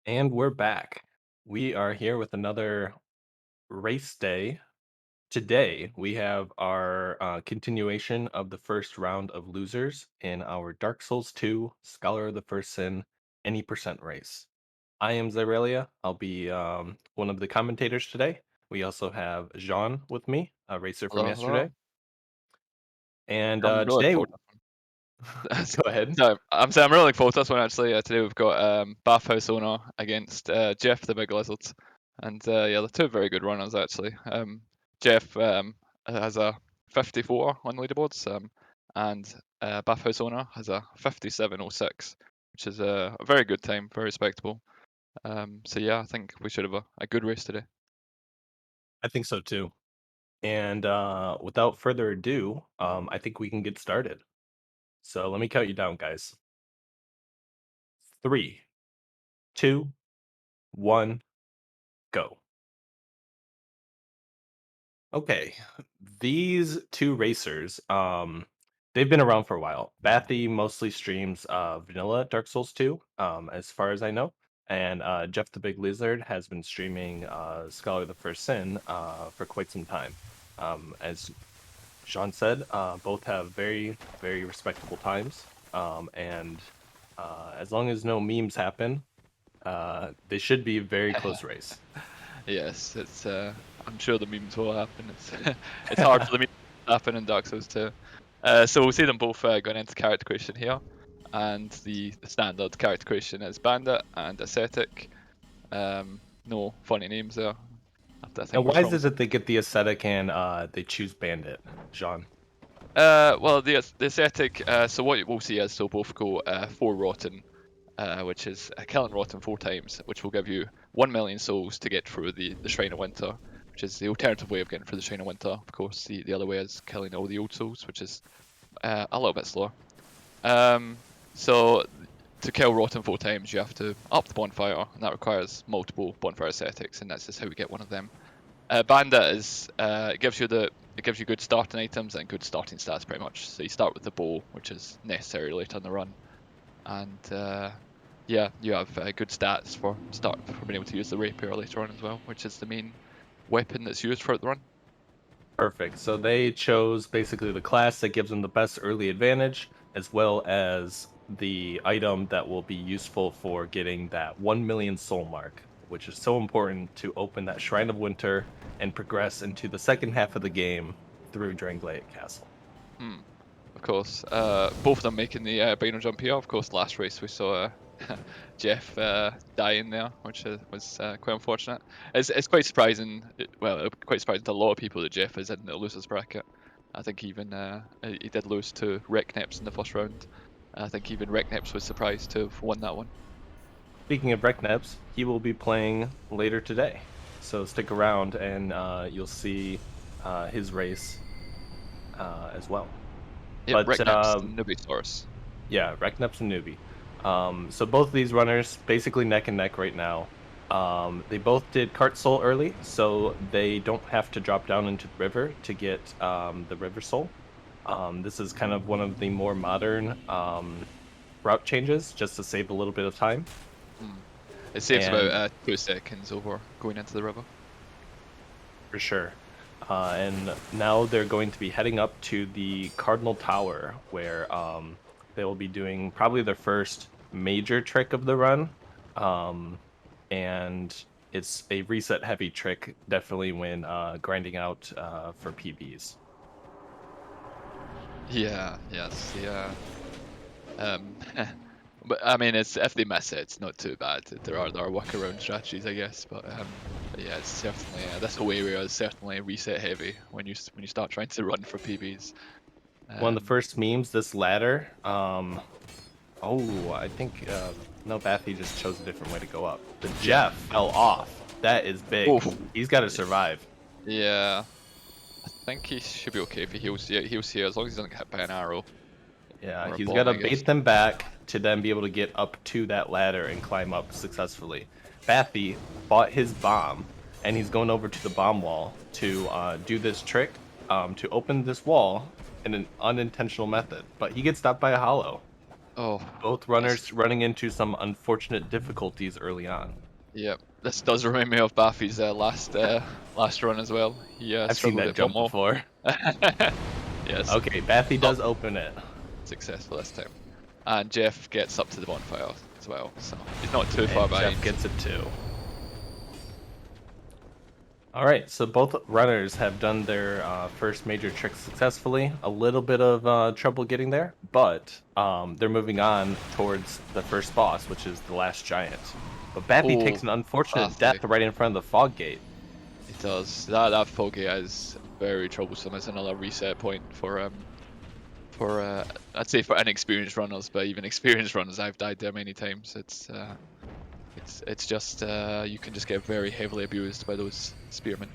And we're back. We are here with another race day. Today, we have our continuation of the first round of losers in our Dark Souls 2 Scholar of the First Sin any percent race. I am Zyrelia. I'll be one of the commentators today. We also have Jean with me, a racer from Hello, hello. yesterday. And I'm really looking today, forward to this go one. ahead. No, I'm saying I'm really looking forward to this one actually. Today we've got Bathhouse owner against Jeff the Big Lizard, and yeah, they're two very good runners actually. Jeff has a 54 on leaderboards, and Bathhouse owner has a 57.06, which is a very good time, very respectable. So yeah, I think we should have a good race today. I think so too. And without further ado, I think we can get started. So let me count you down, guys. Three, two, one, go. Okay, these two racers, they've been around for a while. Bathy mostly streams vanilla Dark Souls 2, as far as I know. And Jeff the Big Lizard has been streaming Scholar of the First Sin for quite some time. As Sean said, both have very, very respectable times. And as long as no memes happen, they should be a very close race. Yes, it's. I'm sure the memes will happen. It's it's hard for the memes to happen in Dark Souls 2. So we'll see them both going into character creation here, and the standard character creation is Bandit and Ascetic. No funny names there. I And think we're why is it promising. that they get the aesthetic and they choose bandit, Jean? Well, the Ascetic. So what we'll see is they'll both go 4 rotten, which is killing rotten 4 times, which will give you 1 million souls to get through the Shrine of Winter, which is the alternative way of getting through the Shrine of Winter. Of course, the other way is killing all the old souls, which is a little bit slower. So to kill rotten 4 times, you have to up the bonfire, and that requires multiple bonfire ascetics, and that's just how we get one of them. Bandit is it gives you good starting items and good starting stats pretty much. So you start with the bow, which is necessary later in the run, and yeah, you have good stats for being able to use the rapier later on as well, which is the main weapon that's used throughout the run. Perfect. So they chose basically the class that gives them the best early advantage, as well as the item that will be useful for getting that 1 million soul mark, which is so important to open that Shrine of Winter and progress into the second half of the game through Drangleic Castle. Hmm. Of course, both of them making the binary jump here. Of course, last race we saw Jeff dying there, which was quite unfortunate. It's quite surprising. Quite surprising to a lot of people that Jeff is in the losers bracket. I think even he did lose to Rekneps in the first round. I think even Rekneps was surprised to have won that one. Speaking of Rekneps, he will be playing later today. So stick around and you'll see his race as well. Yep, But Rekneps and Nubisaurus. yeah, Rekneps and Newbie. So both of these runners basically neck and neck right now. They both did Cart Soul early, so they don't have to drop down into the river to get the River Soul. This is kind of one of the more modern route changes, just to save a little bit of time. Hmm. It saves about And 2 seconds over going into the river. for sure. And now they're going to be heading up to the Cardinal Tower, where they will be doing probably their first major trick of the run. Um, and it's a reset heavy trick, definitely when grinding out for PBs. Yeah, yes, yeah. Um, but I mean, it's if they miss it, it's not too bad. There are workaround strategies, I guess. But yeah, it's certainly this whole area is certainly reset heavy when you start trying to run for PBs. One of the Um, first memes, this ladder. Oh, I think no, Bathy just chose a different way to go up. The yeah. Jeff fell off. That is big. Oof. He's got to survive. Yeah. I think he should be okay if he heals. Yeah, heals here as long as he doesn't get hit by an arrow Yeah, or a he's got bomb, to I guess. bait them back to then be able to get up to that ladder and climb up successfully. Bathy bought his bomb, and he's going over to the bomb wall to do this trick to open this wall in an unintentional method. But he gets stopped by a hollow. Oh, Both this runners running into some unfortunate difficulties early on. yeah, this does remind me of Baffy's last run as well. He I've seen struggled that at one jump more. before. Yes, Okay, Bathy up does open it. successful this time, and Jeff gets up to the bonfire as well, so he's not too far And Jeff behind. gets it too. All right, so both runners have done their first major trick successfully. A little bit of trouble getting there, but they're moving on towards the first boss, which is the last giant. But Bathy takes Oh, an unfortunate death Bathy. right in front of the fog gate. It does. That foggy is very troublesome. It's another reset point for I'd say for inexperienced runners, but even experienced runners, I've died there many times. It's just you can just get very heavily abused by those spearmen.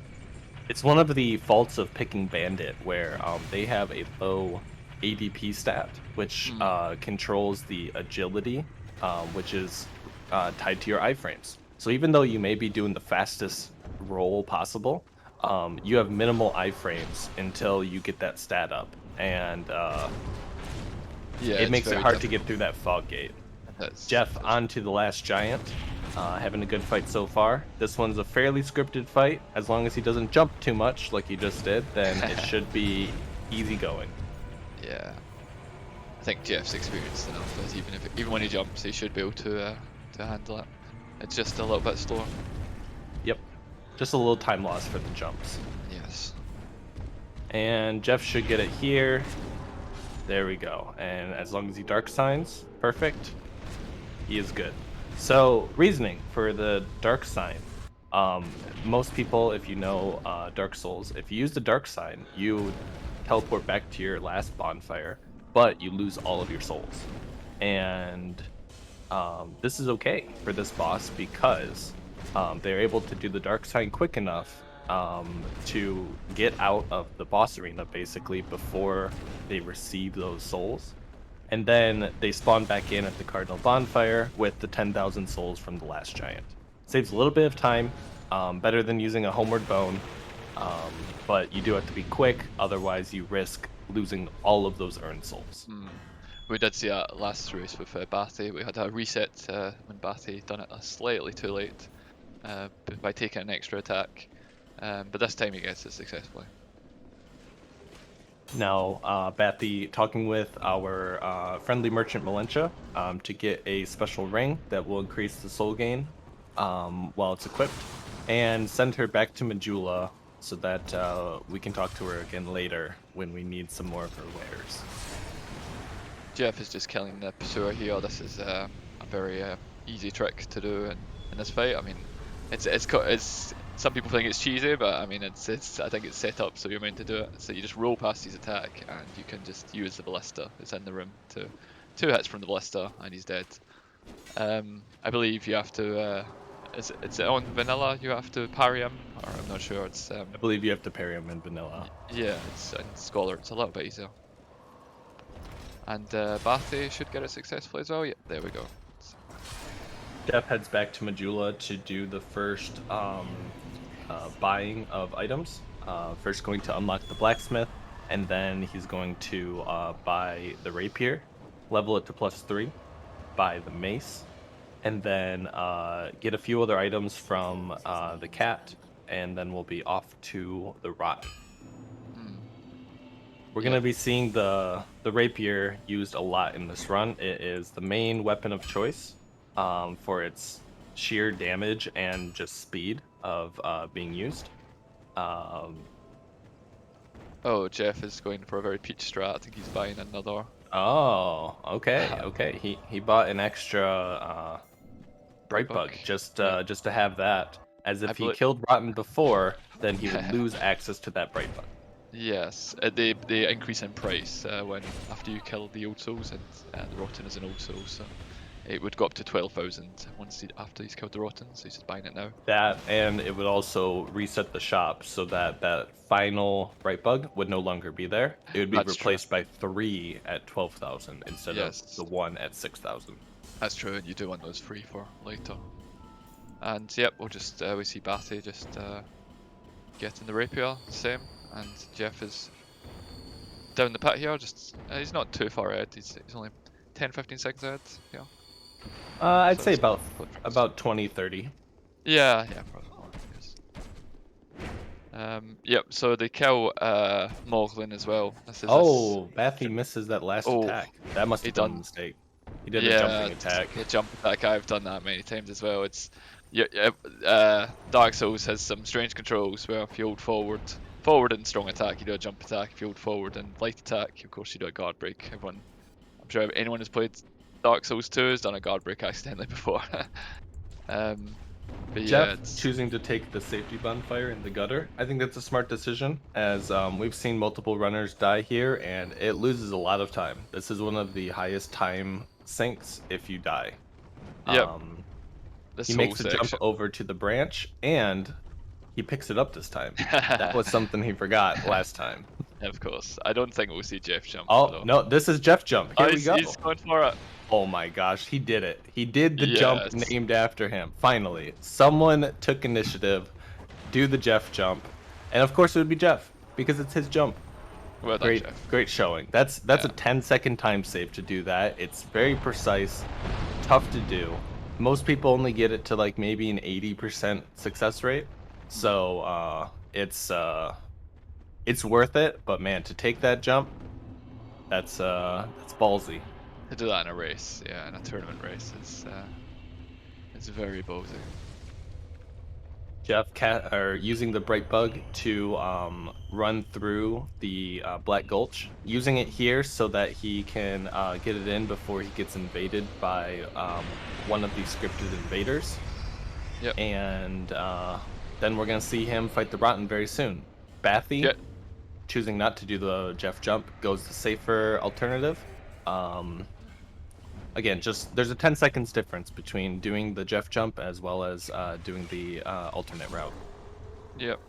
It's one of the faults of picking Bandit, where they have a low ADP stat, which Mm, controls the agility, which is tied to your iframes. So even though you may be doing the fastest roll possible, you have minimal iframes until you get that stat up, and yeah, it it's makes it very hard to get difficult. through that fog gate. Jeff That's on to the last giant. Having a good fight so far. This one's a fairly scripted fight. As long as he doesn't jump too much like he just did, then it should be easy going. yeah. I think Jeff's experienced enough that even when he jumps, he should be able to handle it. It's just a little bit slower. Yep. Just a little time loss for the jumps. Yes. And Jeff should get it here. There we go. And as long as he dark signs, perfect. He is good. So, reasoning for the dark sign. Um, Most people, if you know Dark Souls, if you use the dark sign, you teleport back to your last bonfire, but you lose all of your souls. And this is okay for this boss because they're able to do the dark sign quick enough to get out of the boss arena basically before they receive those souls. And then they spawn back in at the Cardinal Bonfire with the 10,000 souls from the last giant. Saves a little bit of time, better than using a homeward bone, um, but you do have to be quick, otherwise you risk losing all of those earned souls. Mm. We did see a last race with Bathy. We had a reset when Bathy done it slightly too late by taking an extra attack. But this time he gets it successfully. Now, Bathy talking with our friendly merchant Melentia to get a special ring that will increase the soul gain while it's equipped, and send her back to Majula so that we can talk to her again later when we need some more of her wares. Jeff is just killing the pursuer here. This is a very easy trick to do in this fight. I mean, it's some people think it's cheesy, but I mean it's I think it's set up so you're meant to do it. So you just roll past his attack and you can just use the ballista. It's in the room to 2 hits from the ballista and he's dead. I believe you have to. Is it on vanilla? You have to parry him, or I'm not sure. It's I believe you have to parry him in vanilla. yeah, it's in Scholar. It's a little bit easier. And Bathy should get it successfully as well. Yeah, there we go. Jeff heads back to Majula to do the first buying of items. First, going to unlock the blacksmith, and then he's going to buy the rapier, level it to +3, buy the mace, and then get a few other items from the cat, and then we'll be off to the rotten. Hmm. We're Yep. gonna be seeing the rapier used a lot in this run. It is the main weapon of choice for its sheer damage and just speed of being used. Um, Oh, Jeff is going for a very peach strat. I think he's buying another oh, okay, okay. He bought an extra bright bright bug. bug Yeah, just to have that. As I if he believe. killed Rotten before, then he would lose access to that bright bug. Yes, they increase in price when after you kill the old souls, and the rotten is an old soul, so it would go up to 12,000 after he's killed the rotten. So he's just buying it now. That, and it would also reset the shop so that that final bright bug would no longer be there. It would be That's true. replaced by 3 at 12,000 instead of Yes, the 1 at 6,000. that's true, and you do want those free for later. And yep, we'll just we see Batty just getting the rapier, same, and Jeff is down the pit here. Just he's not too far ahead. He's only 10-15 seconds ahead. Yeah. I'd So say it's about 20, 30. yeah, probably more. Yes. Yep. So they kill Moglin as well. This is this. Oh, Bathy misses that last Oh, attack. That must he have been a done. mistake. He did a Yeah, jumping attack. a jump attack. I've done that many times as well. It's yeah, yeah. Dark Souls has some strange controls where if you hold forward and strong attack, you do a jump attack. If you hold forward and light attack, of course you do a guard break. I'm sure anyone who's played Dark Souls 2 has done a guard break accidentally before. um, but yeah, Jeff it's choosing to take the safety bonfire in the gutter. I think that's a smart decision, as we've seen multiple runners die here, and it loses a lot of time. This is one of the highest time sinks if you die. yep. Um, he This whole makes the jump section. over to the branch, and he picks it up this time. That was something he forgot last time. Of course, I don't think we'll see Jeff jump Oh, though. no, this is Jeff jump. Oh, Here we go. he's going for it. Oh my gosh, he did it. He did the jump Yes. named after him. Finally, someone took initiative, do the Jeff jump. And of course it would be Jeff because it's his jump. Well done, Great Jeff. great showing. That's Yeah. a 10-second time save to do that. It's very precise, tough to do. Most people only get it to like maybe an 80% success rate. So, it's worth it, but man, to take that jump, that's ballsy. To do that in a race, yeah, in a tournament race, is very ballsy. Jeff are using the bright bug to run through the Black Gulch, using it here so that he can get it in before he gets invaded by one of the scripted invaders. Yep. And then we're gonna see him fight the Rotten very soon. Bathy, Yep. choosing not to do the Jeff jump, goes the safer alternative. Um, Again, just there's a 10 seconds difference between doing the Jeff jump as well as doing the alternate route. Yep.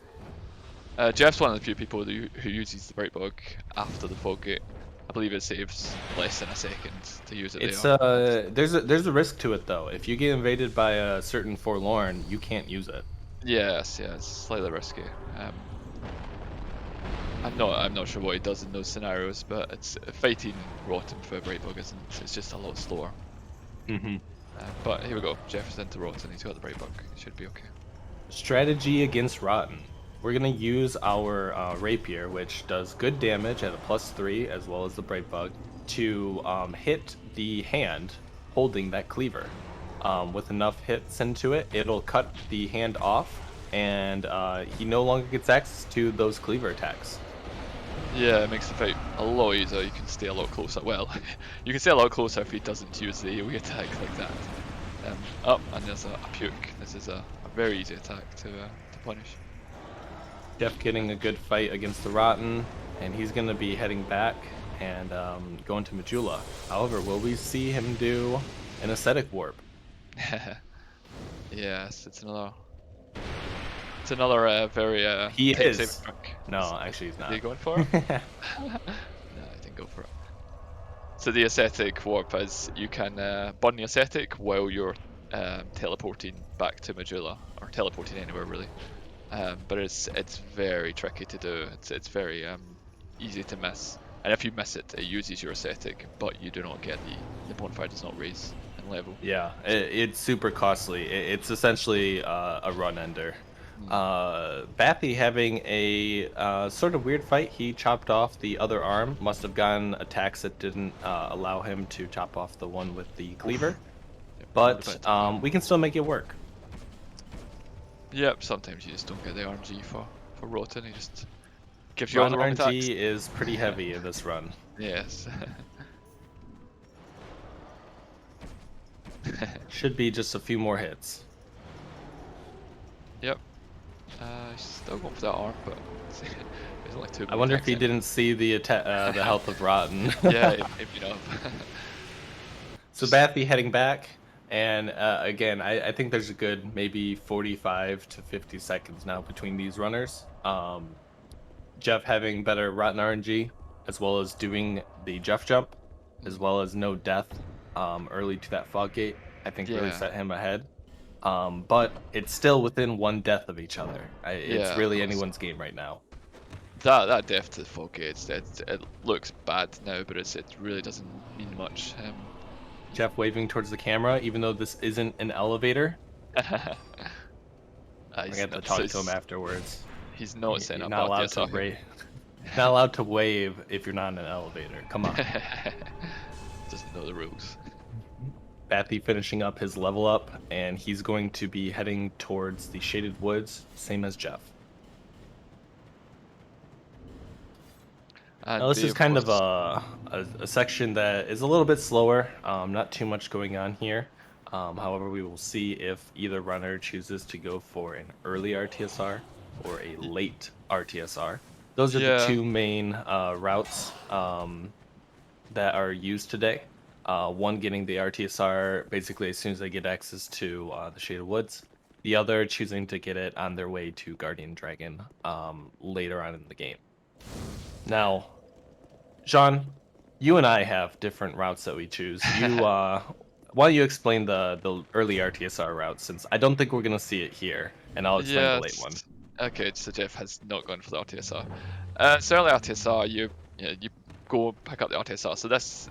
Jeff's one of the few people who uses the bright bug after the fog gate. I believe it saves less than a second to use it It's there. there's a risk to it though. If you get invaded by a certain forlorn, you can't use it. Yes, yeah, it's slightly risky. I'm not sure what he does in those scenarios, but it's fighting Rotten for a bright bug isn't. It's just a lot slower. Hmm. But here we go. Jeff is into Rotten. He's got the bright bug. He should be okay. Strategy against Rotten. We're gonna use our rapier, which does good damage at a +3, as well as the bright bug, to hit the hand holding that cleaver. With enough hits into it, it'll cut the hand off, and he no longer gets access to those cleaver attacks. Yeah, it makes the fight a lot easier. You can stay a lot closer. Well, you can stay a lot closer if he doesn't use the AoE attack like that. And there's a puke. This is a very easy attack to punish. Jeff getting a good fight against the Rotten, and he's going to be heading back and going to Majula. However, will we see him do an ascetic warp? Yes, it's another very He time is. saving trick. No, actually he's not. Are you going for it? No, I didn't go for it. So the ascetic warp is you can burn the ascetic while you're teleporting back to Majula, or teleporting anywhere really. But it's very tricky to do. It's very easy to miss. And if you miss it, it uses your ascetic, but you do not get the bonfire does not raise in level. Yeah, it's super costly. It's essentially a run ender. Bathy having a sort of weird fight. He chopped off the other arm. Must have gotten attacks that didn't allow him to chop off the one with the cleaver. Yep, But we can still make it work. Yep, sometimes you just don't get the RNG for Rotten. He just gives you all Run the wrong attacks. RNG is pretty heavy in this run. Yes. Should be just a few more hits. Yep. Still going for that arm, but there's only two. I wonder if he didn't see the the health of Rotten. Yeah, maybe not. So Bathy heading back, and again, I think there's a good maybe 45 to 50 seconds now between these runners. Jeff having better Rotten RNG, as well as doing the Jeff jump, as well as no death early to that fog gate, I think really Yeah. set him ahead. But it's still within one death of each other. It's Yeah, really of course. anyone's game right now. That death to the fog gate, it looks bad now, but it really doesn't mean much. Jeff waving towards the camera, even though this isn't an elevator. I He's got to not. So talk to him afterwards. he's not setting You're up not allowed to RTSR here. not allowed to wave if you're not in an elevator. Come on. Doesn't know the rules. Bathy finishing up his level up, and he's going to be heading towards the Shaded Woods, same as Jeff. Now And this they, is of kind of course, a section that is a little bit slower. Not too much going on here. However, we will see if either runner chooses to go for an early RTSR or a late RTSR. Those are the yeah, two main routes that are used today. One getting the RTSR basically as soon as they get access to the Shaded Woods. The other choosing to get it on their way to Guardian Dragon later on in the game. Now, Jean, you and I have different routes that we choose. Why don't you explain the early RTSR route, since I don't think we're gonna see it here, and I'll explain the late yes. one. Okay, so Jeff has not gone for the RTSR. So early RTSR, you go pick up the RTSR. So this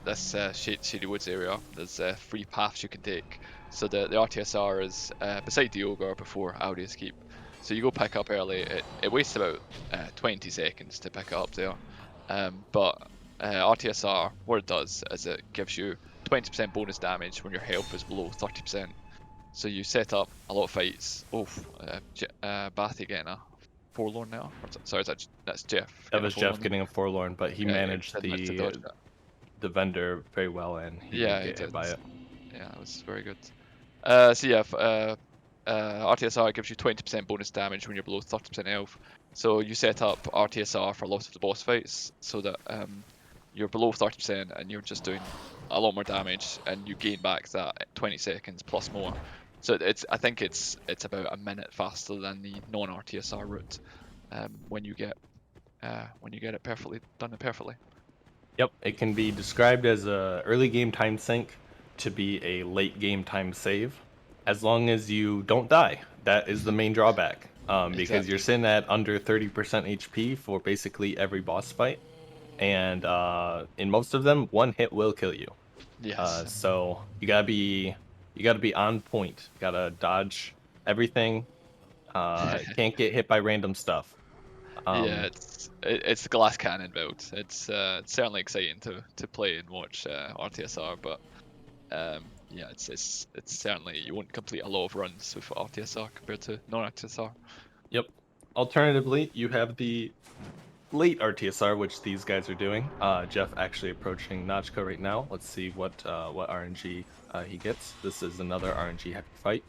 Shady Woods area, there's three paths you can take. So the RTSR is beside the ogre before Audius Keep. So you go pick up early. It wastes about 20 seconds to pick it up there. But RTSR, what it does is it gives you 20% bonus damage when your health is below 30%. So you set up a lot of fights. Oh, Bathy getting a forlorn now. Sorry, that's Jeff That getting a was Jeff forlorn. getting a forlorn, but he Yeah, he managed didn't manage to dodge that. the vendor very well, and he didn't Yeah, he get hit did. by it. Yeah, that was very good. So yeah, RTSR gives you 20% bonus damage when you're below 30% health. So you set up RTSR for a lot of the boss fights so that you're below 30% and you're just doing a lot more damage, and you gain back that 20 seconds plus more. So I think it's about a minute faster than the non-RTSR route when you get it perfectly. Yep, it can be described as a early game time sink to be a late game time save, as long as you don't die. That is the main drawback, because you're Exactly. sitting at under 30% HP for basically every boss fight, and in most of them, one hit will kill you. Yes. So you gotta be on point. You gotta dodge everything. Can't get hit by random stuff. Yeah, Um, it's the glass cannon build. It's certainly exciting to play and watch RTSR, but yeah, it's certainly you won't complete a lot of runs with RTSR compared to non-RTSR. yep. Alternatively, you have the late RTSR, which these guys are doing. Jeff actually approaching Nachka right now. Let's see what RNG he gets. This is another RNG heavy fight.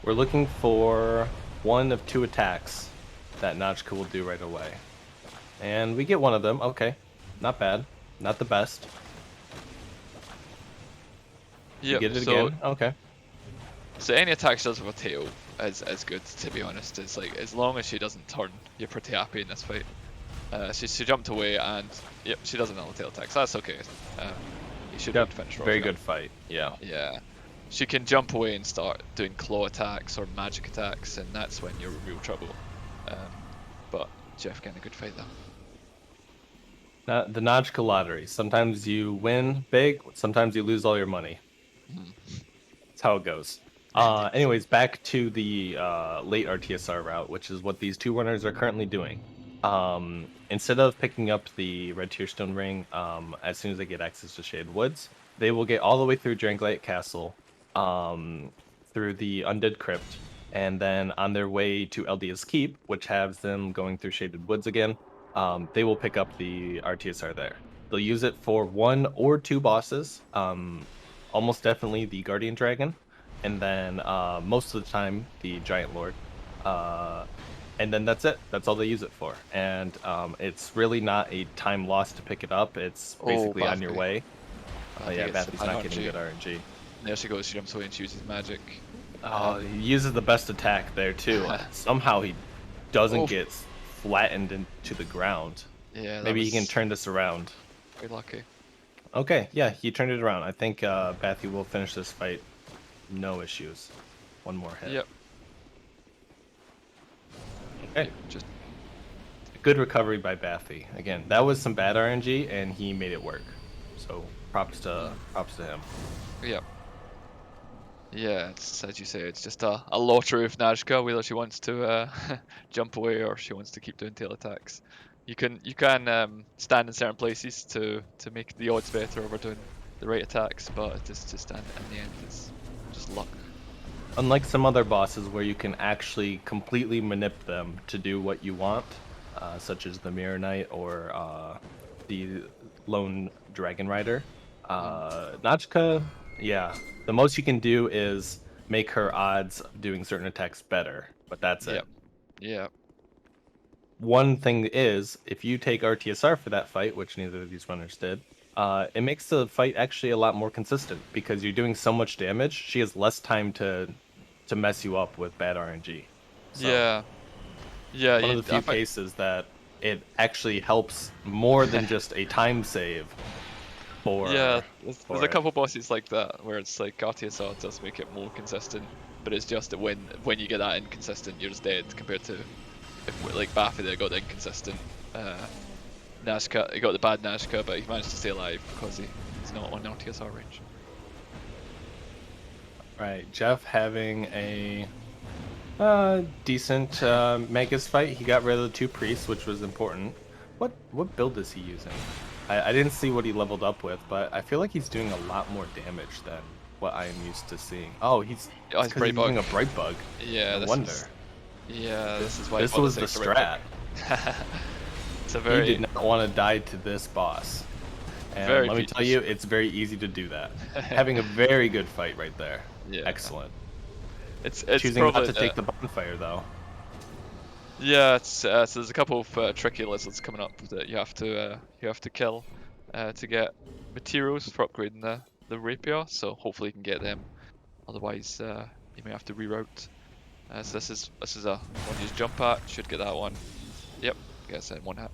We're looking for one of two attacks that Nachka will do right away. And we get one of them. Okay. Not bad. Not the best. You Yep. get it So again? Okay. any attack she does with a tail is good. To be honest, it's like as long as she doesn't turn, you're pretty happy in this fight. She jumped away and yep, she does another tail attack, so that's okay. Um, you should be able Yep. to finish her off Very here. good fight. Yeah. Yeah. She can jump away and start doing claw attacks or magic attacks, and that's when you're in real trouble. But Jeff getting a good fight there. The Najka lottery. Sometimes you win big, sometimes you lose all your money. Mm, That's how it goes. indeed. Anyways, back to the late RTSR route, which is what these two runners are currently doing. Instead of picking up the Red Tearstone Ring as soon as they get access to Shaded Woods, they will get all the way through Dranglight Castle, um, through the Undead Crypt, and then on their way to Eldia's Keep, which has them going through Shaded Woods again, they will pick up the RTSR there. They'll use it for one or two bosses, almost definitely the Guardian Dragon, and then most of the time the Giant Lord. And then that's it. That's all they use it for. And it's really not a time loss to pick it up. It's Oh, basically on your Bathy. way. Bathy Yeah, gets some Bathy's bad not getting RNG. good RNG. There she goes. She jumps away and chooses magic. Oh, he uses the best attack there too. Somehow he doesn't Oh, get flattened into the ground. yeah, that Maybe he can was turn this around. very lucky. Okay, yeah, he turned it around. I think Bathy will finish this fight, no issues. One more hit. Yep. Okay, Yep. Just good recovery by Bathy. Again, that was some bad RNG, and he made it work. So props to him. Yeah. Yeah, it's as you say, it's just a lottery of Najka, whether she wants to jump away or she wants to keep doing tail attacks. You can stand in certain places to make the odds better over doing the right attacks, but it's just in the end it's just luck. Unlike some other bosses where you can actually completely manip them to do what you want, such as the Mirror Knight or the Lone Dragon Rider, Mm. Nachka, yeah, the most you can do is make her odds of doing certain attacks better, but that's Yeah, it. yeah, One thing is, if you take RTSR for that fight, which neither of these runners did, it makes the fight actually a lot more consistent because you're doing so much damage. She has less time to mess you up with bad RNG. So yeah, yeah. one of You, the I few find, cases that it actually helps more than just a time save yeah, for there's a it. couple bosses like that where it's like RTSR does make it more consistent, but it's just that when you get that inconsistent, you're just dead compared to if like Baffy that got the inconsistent Nazca, he got the bad Nazca, but he managed to stay alive because he's not on RTSR range. Right, Jeff having a decent Magus fight. He got rid of the two priests, which was important. What build is he using? I didn't see what he leveled up with, but I feel like he's doing a lot more damage than what I am used to seeing. Oh, Oh, it's his because Bright he's Bug. using a bright bug. Yeah, No wonder. this is why I This bought the was the sector Bright Bug. strat. It's a He did very, not want to die to this boss. And very let me tell peach. you, it's very easy to do that. Having a very good fight right there. Yeah, Excellent. it's Choosing not probably to take the bonfire though. yeah. It's so there's a couple of tricky lizards coming up that you have to kill to get materials for upgrading the rapier. So hopefully you can get them. Otherwise, you may have to reroute. So this is a one you just jump at. Should get that one. Yep, gets it in one hit.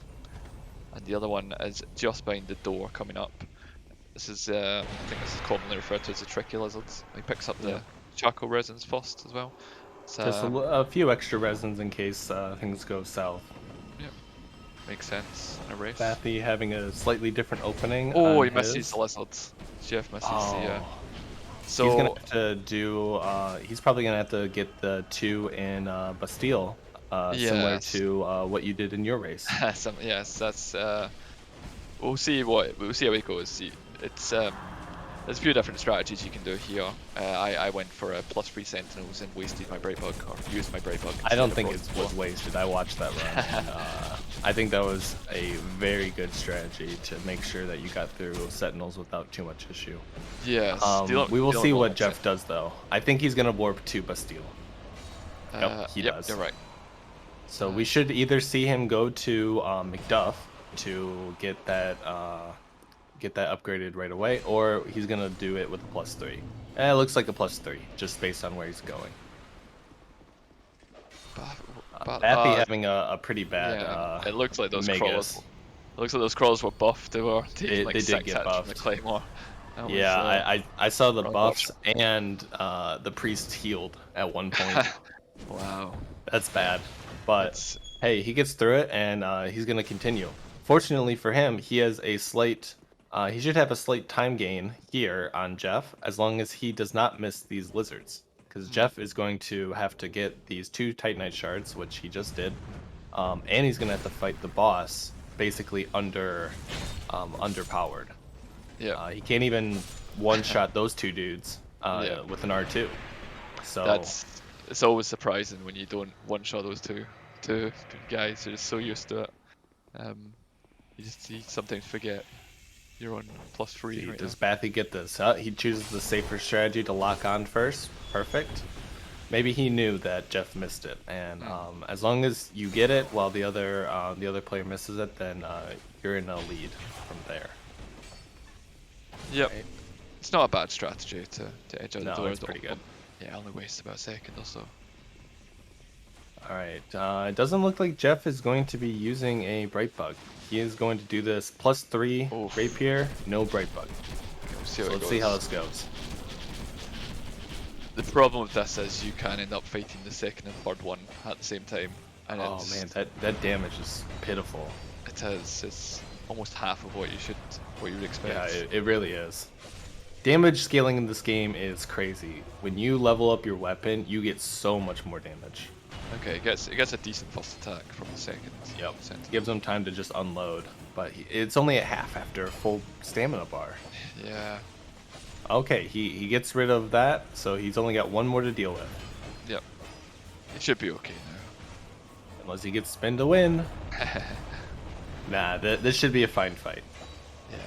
And the other one is just behind the door coming up. This is I think this is commonly referred to as the tricky lizards. He picks up Yep. the charcoal resins first as well. It's Just a few extra resins in case things go south. yep, makes sense in a race. Bathy having a slightly different opening Oh, on he misses the his. lizards. Jeff misses the Oh, he's gonna so have to do. He's probably gonna have to get the two in Bastille, similar yes. to what you did in your race. Yes, that's we'll see how it goes. See, it's there's a few different strategies you can do here. I went for a +3 sentinels and wasted my bright bug, or used my bright bug I instead don't of think brought it the was wasted. I watched that run, and I think that was a very good strategy to make sure that you got through Sentinels without too much issue. Yes, We will the only see what moment. Jeff does, though. I think he's gonna warp to Bastille. Yep, he Yep, does. you're right. So we should either see him go to Macduff to get that upgraded right away, or he's gonna do it with a +3. It looks like a +3, just based on where he's going. But, but Bathy having a pretty bad yeah, it looks like those crawlers. Magus. It looks like those crawlers were buffed. They were taking like They did 6 get hits from the buffed. claymore. That was Yeah, I saw the buffs unfortunate. and the priest healed at one point. Wow, That's bad. But it's hey, he gets through it and he's gonna continue. Fortunately for him, he has a slight he should have a slight time gain here on Jeff as long as he does not miss these lizards. Because mm, Jeff is going to have to get these two Titanite shards, which he just did. And he's gonna have to fight the boss basically underpowered. yeah, He can't even one-shot those two dudes yeah. with an R2. So That's it's always surprising when you don't one shot those two guys. You're just so used to it. Um, you sometimes forget you're on +3 see, right now. does Bathy get this? He chooses the safer strategy to lock on first. Perfect. Maybe he knew that Jeff missed it, and Mm. as long as you get it while the other player misses it, then you're in a lead from there. Yep, Right? it's not a bad strategy to edge out the No, door. it's pretty good. Yeah, only wastes about a second or so. All right. It doesn't look like Jeff is going to be using a bright bug. He is going to do this +3 Oh, rapier, no bright bug. we'll see how So it let's see how goes. this goes. The problem with this is you can end up fighting the second and third one at the same time, and Oh man, that damage is pitiful. it is it's almost half of what you would Yeah, expect. it really is. Damage scaling in this game is crazy. When you level up your weapon, you get so much more damage. Okay, it gets a decent first attack from the second Yep. sentinel. Gives him time to just unload, but it's only at half after a full stamina bar. Yeah. Okay, he gets rid of that, so he's only got one more to deal with. Yep. It should be okay Unless he gets spin to win. now. Nah, this should be a fine fight. Yeah.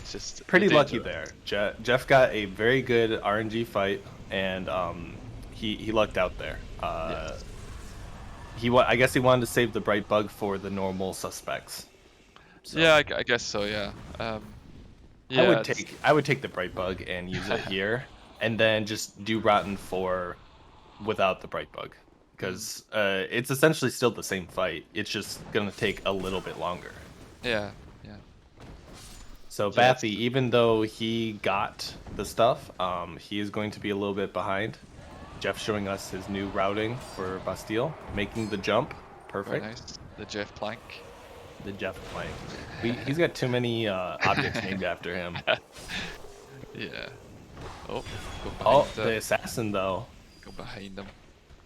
It's just Pretty the lucky danger. there. Jeff got a very good RNG fight, and he lucked out there. Yeah. I guess he wanted to save the bright bug for the normal suspects. So Yeah, I guess so. Yeah. I Yeah. would take the bright bug and use it here, and then just do Rotten 4 without the bright bug, because it's essentially still the same fight. It's just gonna take a little bit longer. Yeah. Yeah. So Yeah. Bathy, even though he got the stuff, he is going to be a little bit behind. Jeff showing us his new routing for Bastille, making the jump. Very Perfect. nice. The Jeff Plank. The Jeff plank. He's got too many objects named after him. Yeah. Oh, go Oh, behind the assassin though. go behind them.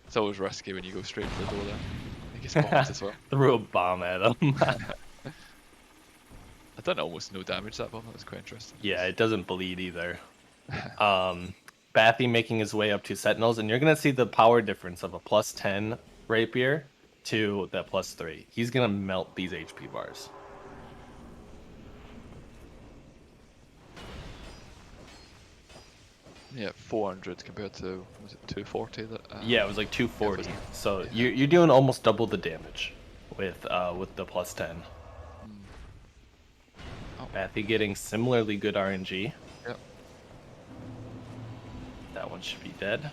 It's always risky when you go straight for the door there. He gets bombed as well. Threw a bomb at him. I done almost no damage that bomb. That was quite interesting. Yeah, it doesn't bleed either. Bathy making his way up to Sentinels, and you're gonna see the power difference of a +10 rapier to that +3. He's gonna melt these HP bars. Yeah, 400 compared to, was it 240 that? Yeah, it was like Yeah, 240. wasn't So it? you're doing almost double the damage with the +10. Oh. Bathy getting similarly good RNG. Yep. That one should be dead.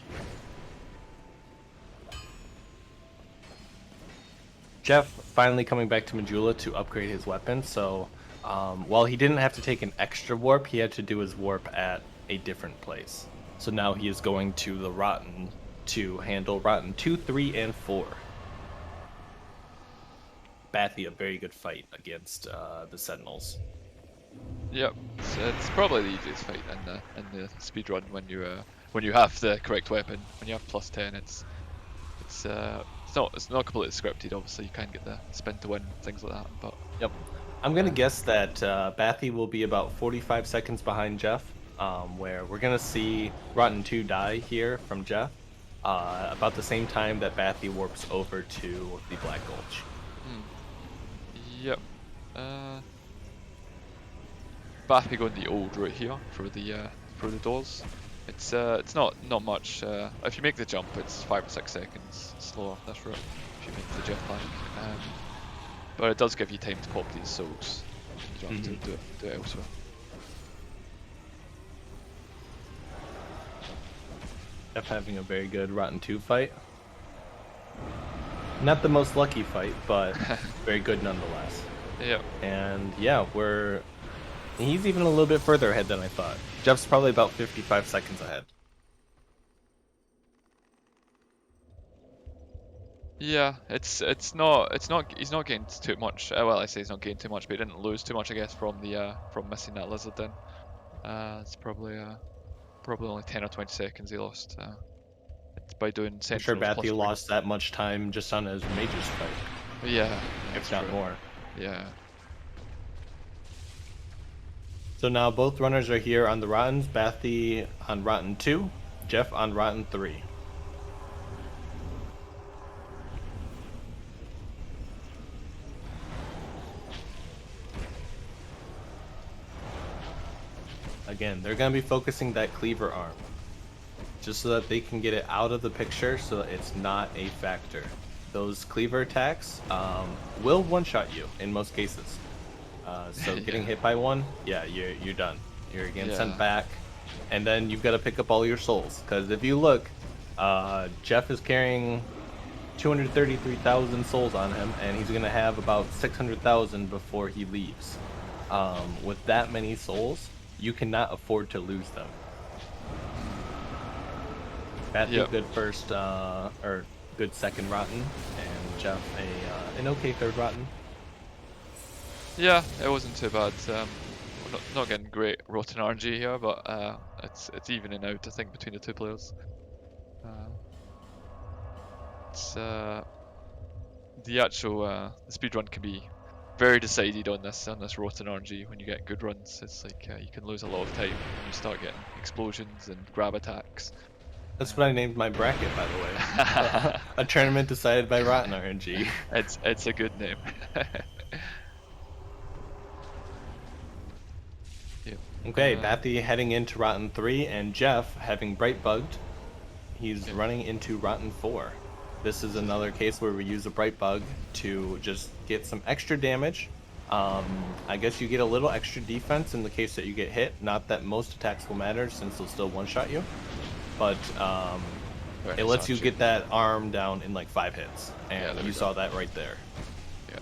Jeff finally coming back to Majula to upgrade his weapon. So while he didn't have to take an extra warp, he had to do his warp at a different place. So now he is going to the Rotten to handle Rotten 2, 3, and 4. Bathy, a very good fight against the Sentinels. Yep. It's probably the easiest fight in the speed run when you have the correct weapon. When you have +10, it's not completely scripted. Obviously, you can get the spin to win, things like that. But Yep. I'm going to guess that Bathy will be about 45 seconds behind Jeff, where we're going to see Rotten 2 die here from Jeff about the same time that Bathy warps over to the Black Gulch. yep. Bappy going the old route here for the doors. It's not much. If you make the jump, it's 5 or 6 seconds slower. This route. If you make the jet plank, but it does give you time to pop these souls. You don't have to do it elsewhere. Jeff having a very good Rotten 2 fight. Not the most lucky fight, but very good nonetheless. Yep. And yeah, he's even a little bit further ahead than I thought. Jeff's probably about 55 seconds ahead. Yeah, he's not getting too much. Well, I say he's not getting too much, but he didn't lose too much, I guess, from missing that lizard. Then it's probably only 10 or 20 seconds he lost. It's by doing I'm sure sentinels plus Bathy ring. lost that much time just on his Mage's fight, Yeah, if that's not true. more. Yeah. So now both runners are here on the Rottens. Bathy on Rotten 2, Jeff on Rotten 3. Again, they're going to be focusing that cleaver arm, just so that they can get it out of the picture so that it's not a factor. Those cleaver attacks will one-shot you in most cases. So getting hit by one, yeah, you're done. You're getting sent Yeah. back, and then you've got to pick up all your souls. Because if you look, Jeff is carrying 233,000 souls on him, and he's gonna have about 600,000 before he leaves. With that many souls, you cannot afford to lose them. Bathy, Yep. good first, or good second Rotten, and Jeff an okay third Rotten. Yeah, it wasn't too bad. We're not getting great rotten RNG here, but it's evening out, I think, between the two players. Uh, it's the actual the speed run can be very decided on this rotten RNG when you get good runs. It's like you can lose a lot of time when you start getting explosions and grab attacks. That's what I named my bracket, by the way. A tournament decided by rotten RNG. It's a good name. Yep. Okay, Bathy heading into Rotten 3, and Jeff, having Bright Bugged, he's Yep. running into Rotten 4. This is another case where we use a Bright Bug to just get some extra damage. I guess you get a little extra defense in the case that you get hit. Not that most attacks will matter since they'll still one-shot you. But Very it nice lets you archery. get that arm down in like 5 hits. Yeah, And there you we go. saw that right there. Yeah.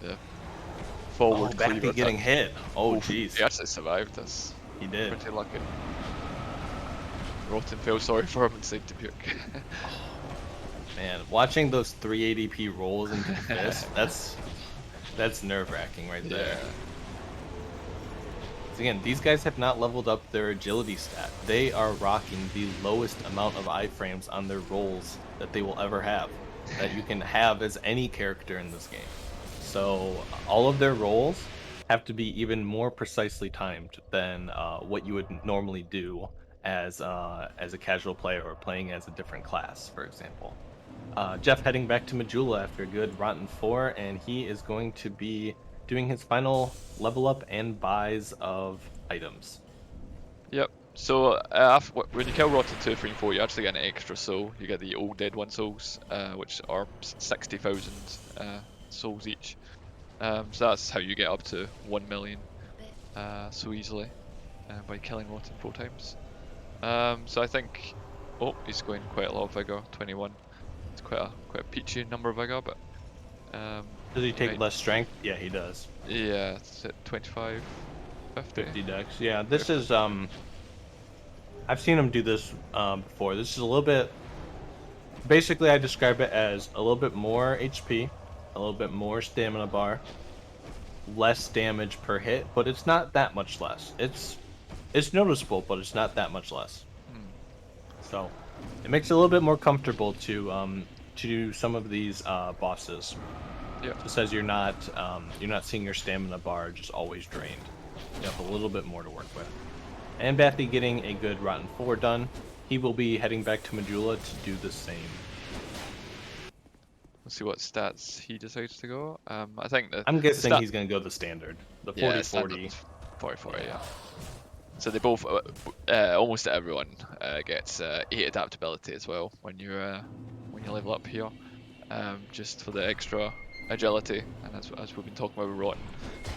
The Oh, forward cleaver Bathy getting attack. hit. Oh, Oof, jeez. he actually survived this. He did. Pretty lucky. Rotten feel sorry for him and said to puke. Man, watching those 380p rolls into the fist, that's nerve-wracking right there. Yeah. 'Cause again, these guys have not leveled up their agility stat. They are rocking the lowest amount of iframes on their rolls that they will ever have, that you can have as any character in this game. So all of their rolls have to be even more precisely timed than what you would normally do as a casual player or playing as a different class, for example. Jeff heading back to Majula after a good Rotten 4, and he is going to be doing his final level up and buys of items. Yep. So when you kill Rotten 2, 3, and 4, you actually get an extra soul. You get the old dead one souls, which are 60,000 souls each. So that's how you get up to 1 million so easily by killing Rotten 4 times. So I think, oh, he's going quite a lot of vigor, 21. It's quite a peachy number of vigor, but Does he he take might, less strength? Yeah, he does. yeah, it's at 25, 50. 50 dex. Yeah, this 50. is I've seen him do this before. This is a little bit, basically I describe it as a little bit more HP, a little bit more stamina bar, less damage per hit, but it's not that much less. It's noticeable, but it's not that much less. Hmm. So it makes it a little bit more comfortable to do some of these bosses. Yep. Just as you're not seeing your stamina bar just always drained. You have a little bit more to work with. And Bathy getting a good Rotten 4 done. He will be heading back to Majula to do the same. Let's see what stats he decides to go. I think I'm the guessing stat, he's going to go the standard. The yeah, standard 40-40. 40-40, Yeah. yeah. So they both, almost everyone gets 8 adaptability as well when you level up here, just for the extra agility. And as we've been talking about with Rotten,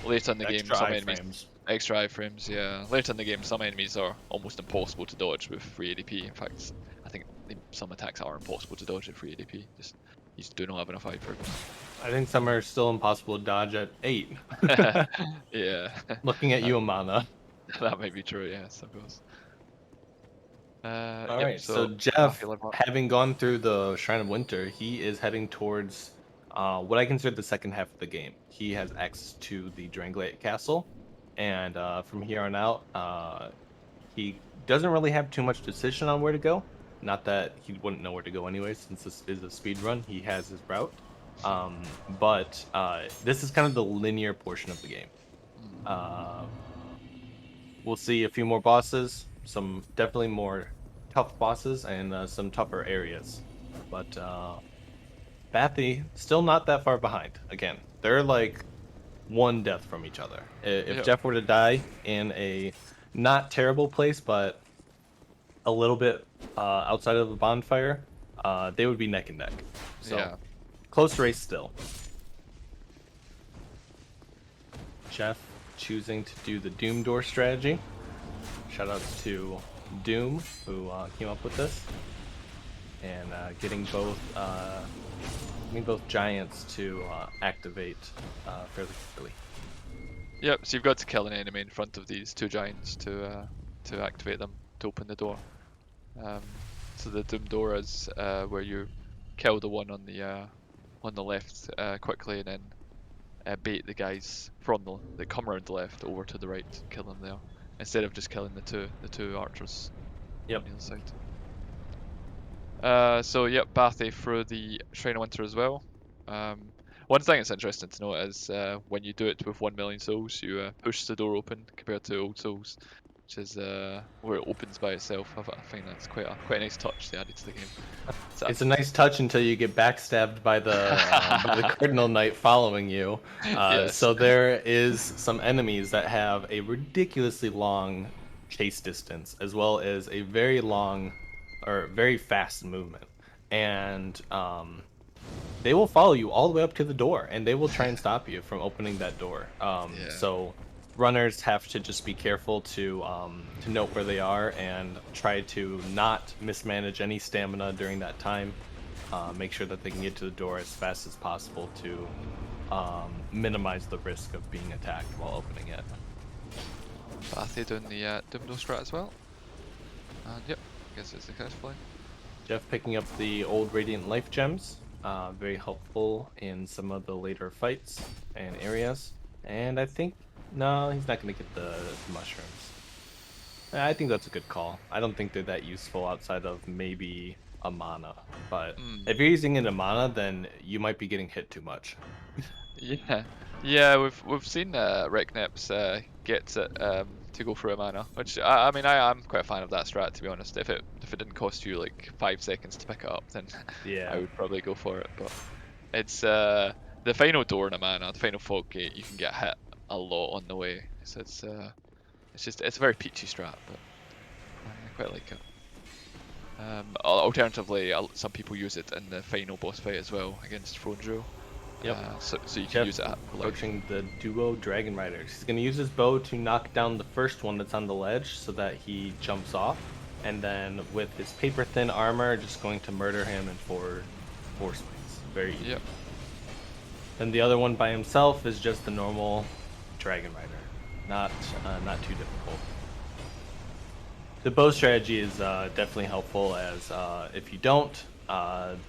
later in the game, Extra some enemies iframes. extra iframes. Yeah, later in the game, some enemies are almost impossible to dodge with free ADP. In fact, I think some attacks are impossible to dodge at free ADP. Just you just do not have enough iframes. I think some are still impossible to dodge at 8. Yeah, Looking at that, you, Amana. that might be true. Yeah, I suppose. All Yep. right, so So Jeff, Matthew level up. having gone through the Shrine of Winter, he is heading towards what I consider the second half of the game. He has access to the Dranglade Castle, and from here on out, he doesn't really have too much decision on where to go. Not that he wouldn't know where to go anyway, since this is a speed run. He has his route, but this is kind of the linear portion of the game. Uh, we'll see a few more bosses, some definitely more tough bosses, and some tougher areas. But Bathy still not that far behind. Again, they're like one death from each other. If Yep. Jeff were to die in a not terrible place, but a little bit outside of a bonfire, they would be neck and neck. So Yeah. close race still. Jeff choosing to do the Doom Door strategy. Shout outs to Doom, who came up with this, and getting both giants to activate fairly quickly. Yep. So you've got to kill an enemy in front of these two giants to activate them to open the door. Um, so the Doom door is where you kill the one on the left quickly, and then bait the guys from that come around the left over to the right, kill them there, instead of just killing the two archers Yep. on the other side. So yep, Bathy through the Shrine of Winter as well. One thing that's interesting to note is when you do it with 1 million souls, you push the door open compared to old souls, which is where it opens by itself. I think that's quite a nice touch they added to the game. So, It's a nice touch until you get backstabbed by the Cardinal Knight following you. yes. So there is some enemies that have a ridiculously long chase distance, as well as a very long or very fast movement, and they will follow you all the way up to the door, and they will try and stop you from opening that door. Yeah. So runners have to just be careful to note where they are and try to not mismanage any stamina during that time. Make sure that they can get to the door as fast as possible to minimize the risk of being attacked while opening it. Bathy doing the Doomdo strat as well. And yep, I guess it's successfully. Jeff picking up the old Radiant Life Gems, very helpful in some of the later fights and areas. And I think, no, he's not going to get the mushrooms. I think that's a good call. I don't think they're that useful outside of maybe a mana. But Mm. if you're using it in mana, then you might be getting hit too much. Yeah, yeah, we've seen Reknips get it to go for a mana, which I mean I am quite a fan of that strat, to be honest. If it didn't cost you like 5 seconds to pick it up, then I Yeah. would probably go for it. But it's the final door in a mana, the final fog gate, you can get hit a lot on the way. So it's a very peachy strat, but I quite like it. Alternatively, some people use it in the final boss fight as well against Fronjo. Yep. So you can Jeff use it at life. approaching the duo Dragon Riders. He's going to use his bow to knock down the first one that's on the ledge so that he jumps off. And then with his paper thin armor, just going to murder him in four swings. Very easy. Yep. Then the other one by himself is just the normal Dragon Rider. Not too difficult. The bow strategy is definitely helpful, as if you don't,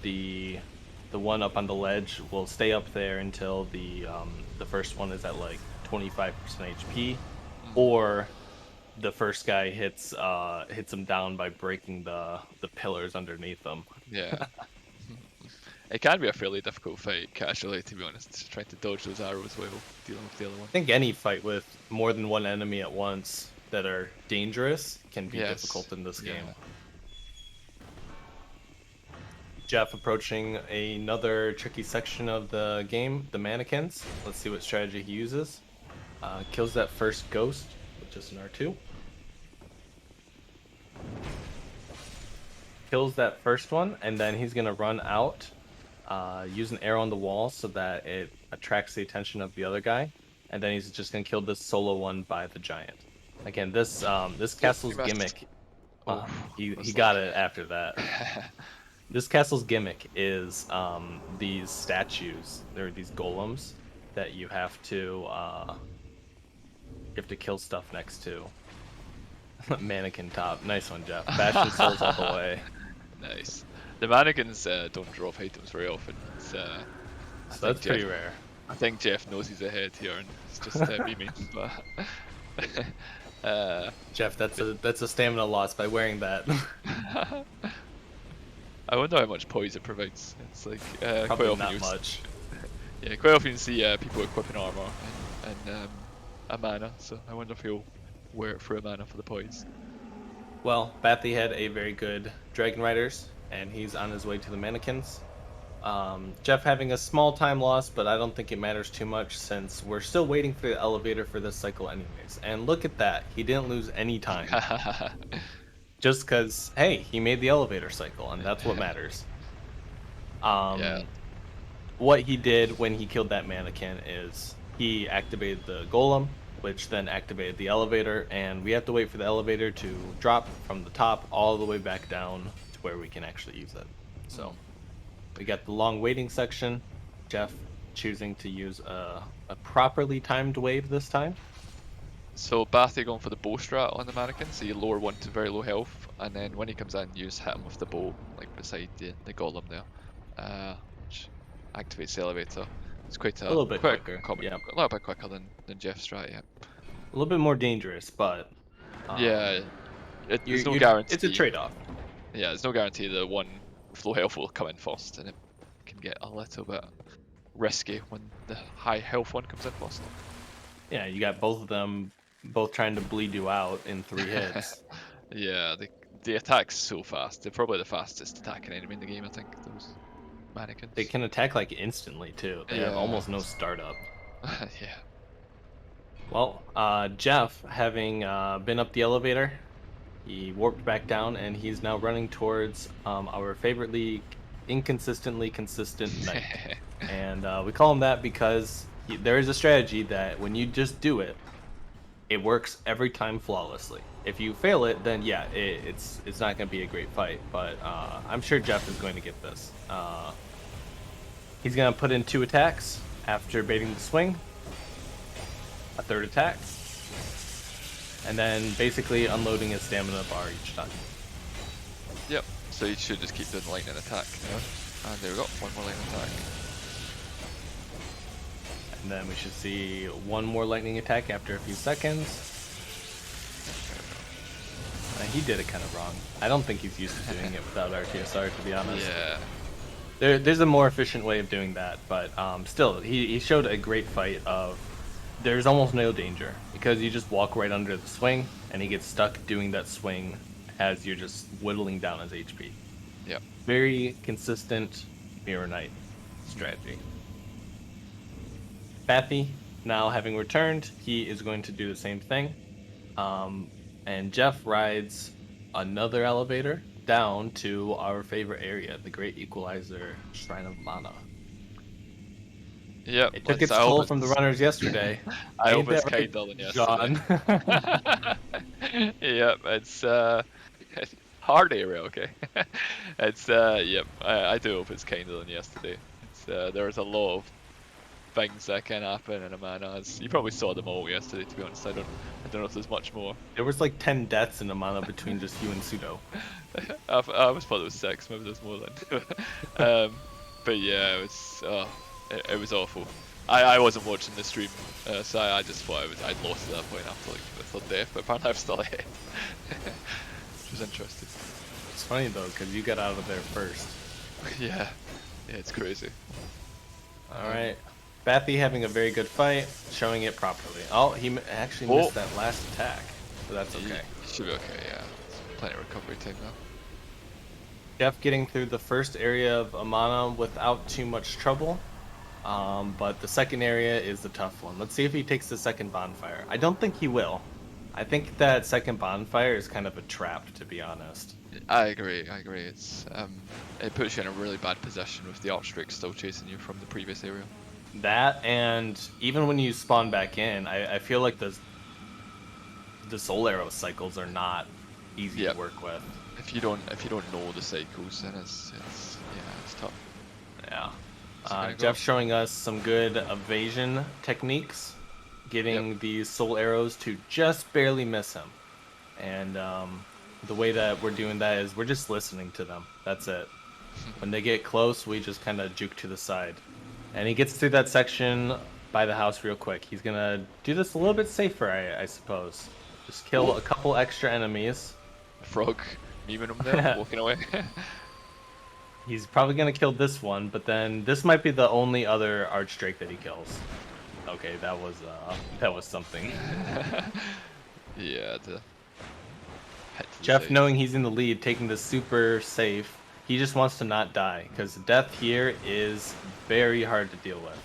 the one up on the ledge will stay up there until the first one is at like 25% HP, or the first guy hits him down by breaking the pillars underneath them. Yeah. It can be a fairly difficult fight, casually, to be honest. Trying to dodge those arrows while dealing with the other one. I think any fight with more than one enemy at once that are dangerous can be Yes. difficult in this Yeah. game. Jeff approaching another tricky section of the game, the mannequins. Let's see what strategy he uses. Kills that first ghost with just an R2. Kills that first one, and then he's going to run out, use an arrow on the wall so that it attracts the attention of the other guy. And then he's just going to kill this solo one by the giant. Again, this castle's missed. gimmick, Oh, he was got like- it after that. This castle's gimmick is these statues. There are these golems that you have to kill stuff next to. Mannequin top. Nice one, Jeff. Bastion souls all the way. Nice. The mannequins don't drop items very often. So that's pretty rare. I think Jeff knows he's ahead here, and it's just beaming. But Jeff, that's a stamina loss by wearing that. I wonder how much poise it provides. It's like Probably quite often not you much. Yeah, quite often you see people equipping armor and a mana. So I wonder if he'll wear it for a mana for the poise. Well, Bathy had a very good Dragon Riders, and he's on his way to the mannequins. Jeff having a small time loss, but I don't think it matters too much since we're still waiting for the elevator for this cycle anyways. And look at that, he didn't lose any time. Just because, hey, he made the elevator cycle, and that's what matters. Yeah. What he did when he killed that mannequin is he activated the golem, which then activated the elevator, and we have to wait for the elevator to drop from the top all the way back down to where we can actually use it. So we got the long waiting section. Jeff choosing to use a properly timed wave this time. So Bathy going for the bow strat on the mannequin, so you lower one to very low health, and then when he comes in, you just hit him with the bow, like beside the golem there, which activates the elevator. It's quite A a little bit quick quicker. common, Yeah, a little bit quicker than Jeff's strat. Yeah. a little bit more dangerous, but Yeah. There's no it's a guarantee. trade-off. Yeah, there's no guarantee that one flow health will come in first, and it can get a little bit risky when the high health one comes in first. Yeah, you got both of them both trying to bleed you out in 3 hits. Yeah, the attack's so fast. They're probably the fastest attacking enemy in the game, I think, those They mannequins. can attack like instantly too. They have Yeah. almost no startup. Yeah. Well, Jeff, having been up the elevator, he warped back down, and he's now running towards our favorite league, inconsistently consistent knight. And we call him that because there is a strategy that when you just do it, it works every time flawlessly. If you fail it, then yeah, it's not going to be a great fight. But I'm sure Jeff is going to get this. He's going to put in 2 attacks after baiting the swing, a 3rd attack, and then basically unloading his stamina bar each time. Yep. So you should just keep doing the lightning attack. And there we go. One more lightning attack. And then we should see 1 more lightning attack after a few seconds. He did it kind of wrong. I don't think he's used to doing it without RTSR, to be honest. Yeah. There's a more efficient way of doing that, but still, he showed a great fight of there's almost no danger because you just walk right under the swing, and he gets stuck doing that swing as you're just whittling down his HP. Yep. Very consistent Mirror Knight strategy. Bathy, now having returned, he is going to do the same thing. And Jeff rides another elevator down to our favorite area, the Great Equalizer Shrine of Mana. Yep. It took its toll from the runners yesterday. I hope Ain't it's that right, kinder than John? yesterday. Yep, it's hard area, okay. It's yep. I do hope it's kinder than yesterday. It's there's a lot of things that can happen in a mana. You probably saw them all yesterday. To be honest, I don't know if there's much more. There was like 10 deaths in Amana between just you and Pseudo. I always thought there was 6. Maybe there's more than. But yeah, it was. It was awful. I wasn't watching the stream, so I just thought I'd lost at that point after like the 3rd death. But apparently I'm still ahead, which was interesting. It's funny though, because you got out of there first. Yeah, it's crazy. Alright. Bathy having a very good fight, showing it properly. Oh, he actually missed that last attack, so that's okay. He should be okay, yeah. Plenty of recovery time now. Jeff getting through the first area of Amana without too much trouble. But the second area is the tough one. Let's see if he takes the second bonfire. I don't think he will. I think that second bonfire is kind of a trap, to be honest. I agree. It's it puts you in a really bad position with the Archdrake still chasing you from the previous area. That, and even when you spawn back in, I feel like the soul arrow cycles are not easy to work with. If you don't know the cycles, then it's tough. Yeah. Jeff showing us some good evasion techniques, getting these soul arrows to just barely miss him. And the way that we're doing that is we're just listening to them. That's it. When they get close, we just kind of juke to the side. And he gets through that section by the house real quick. He's going to do this a little bit safer, I suppose. Just kill a couple extra enemies. Frog memeing him there, walking away. He's probably going to kill this one, but then this might be the only other Archdrake that he kills. Okay, that was something. Yeah, Jeff, knowing he's in the lead, taking this super safe, he just wants to not die, because death here is very hard to deal with.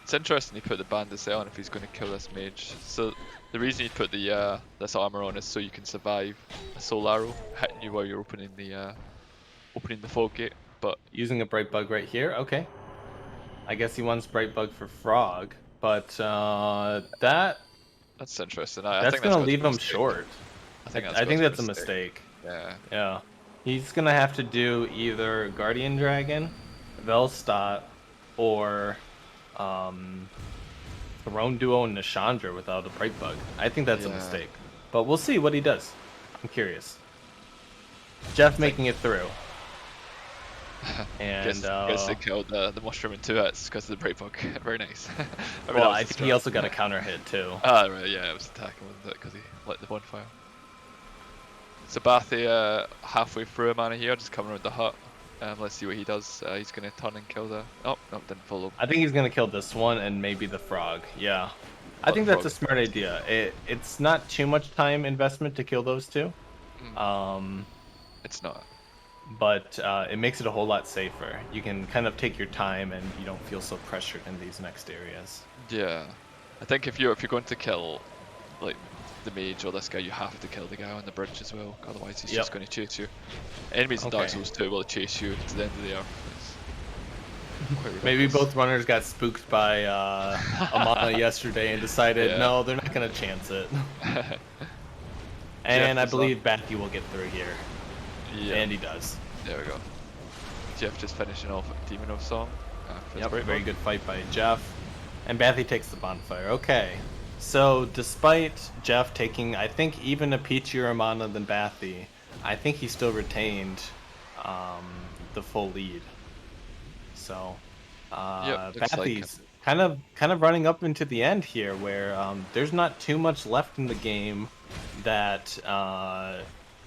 It's interesting he put the bandits on if he's going to kill this mage. So the reason he put the this armor on is so you can survive a soul arrow hitting you while you're opening the fog gate. But using a bright bug right here, okay. I guess he wants bright bug for frog, but that's interesting. That's gonna leave him short. I think that's a mistake. Yeah. He's gonna have to do either Guardian Dragon, Velstadt, or Throne Duo and Nishandra without a bright bug. I think that's a mistake. But we'll see what he does. I'm curious. Jeff making it through. And Guess they killed the mushroom in 2 hits because of the brake bug. Very nice. I mean, well, that was I the think he strat. also got a counter hit too. Ah, right, yeah, it was attacking, wasn't it? Because he lit the bonfire. Sabathi halfway through a mana here, just coming around the hut. Let's see what he does. He's gonna turn and kill the. Oh, no, didn't follow. I think he's gonna kill this one and maybe the frog. Yeah, I Oh, the think that's frog a is smart first. idea. It's not too much time investment to kill those two. Mm, Um, it's not. but it makes it a whole lot safer. You can kind of take your time and you don't feel so pressured in these next areas. Yeah, I think if you're going to kill like the mage or this guy, you have to kill the guy on the bridge as well. Otherwise, he's just Yep. going to chase you. Enemies in Dark Okay. Souls 2 will chase you to the end of the earth. It's quite Maybe ridiculous. both runners got spooked by Amana yesterday and decided, Yeah. no, they're not gonna chance it. Jeff And I is on. believe Bathy will get through here. Yeah. And he does. There we go. Jeff just finishing off Demon of Song. For his Yep, break very bug. good fight by Jeff. And Bathy takes the bonfire. Okay. So, despite Jeff taking, I think, even a peachier Amana than Bathy, I think he still retained um, the full lead. So, Yep, looks like him. Bathy's kind of running up into the end here, where there's not too much left in the game that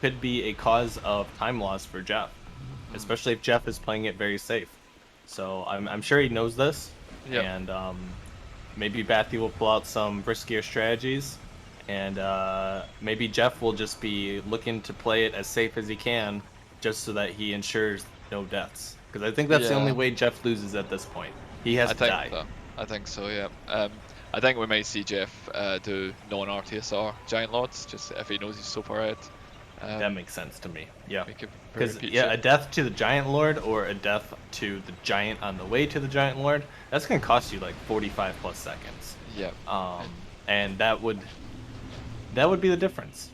could be a cause of time loss for Jeff, Mm. especially if Jeff is playing it very safe. So I'm sure he knows this, Yep. and maybe Bathy will pull out some riskier strategies, and maybe Jeff will just be looking to play it as safe as he can, just so that he ensures no deaths. Because I think that's the only Yeah, way Jeff loses at this point. He has I to think die. so. I think so, yeah. I think we might see Jeff do non-RTSR Giant Lords, just if he knows he's so far ahead. That makes sense to me. Yeah. Make it very Because, yeah, peachy. a death to the Giant Lord or a death to the Giant on the way to the Giant Lord, that's going to cost you like 45 plus seconds. Yep. And that would be the difference.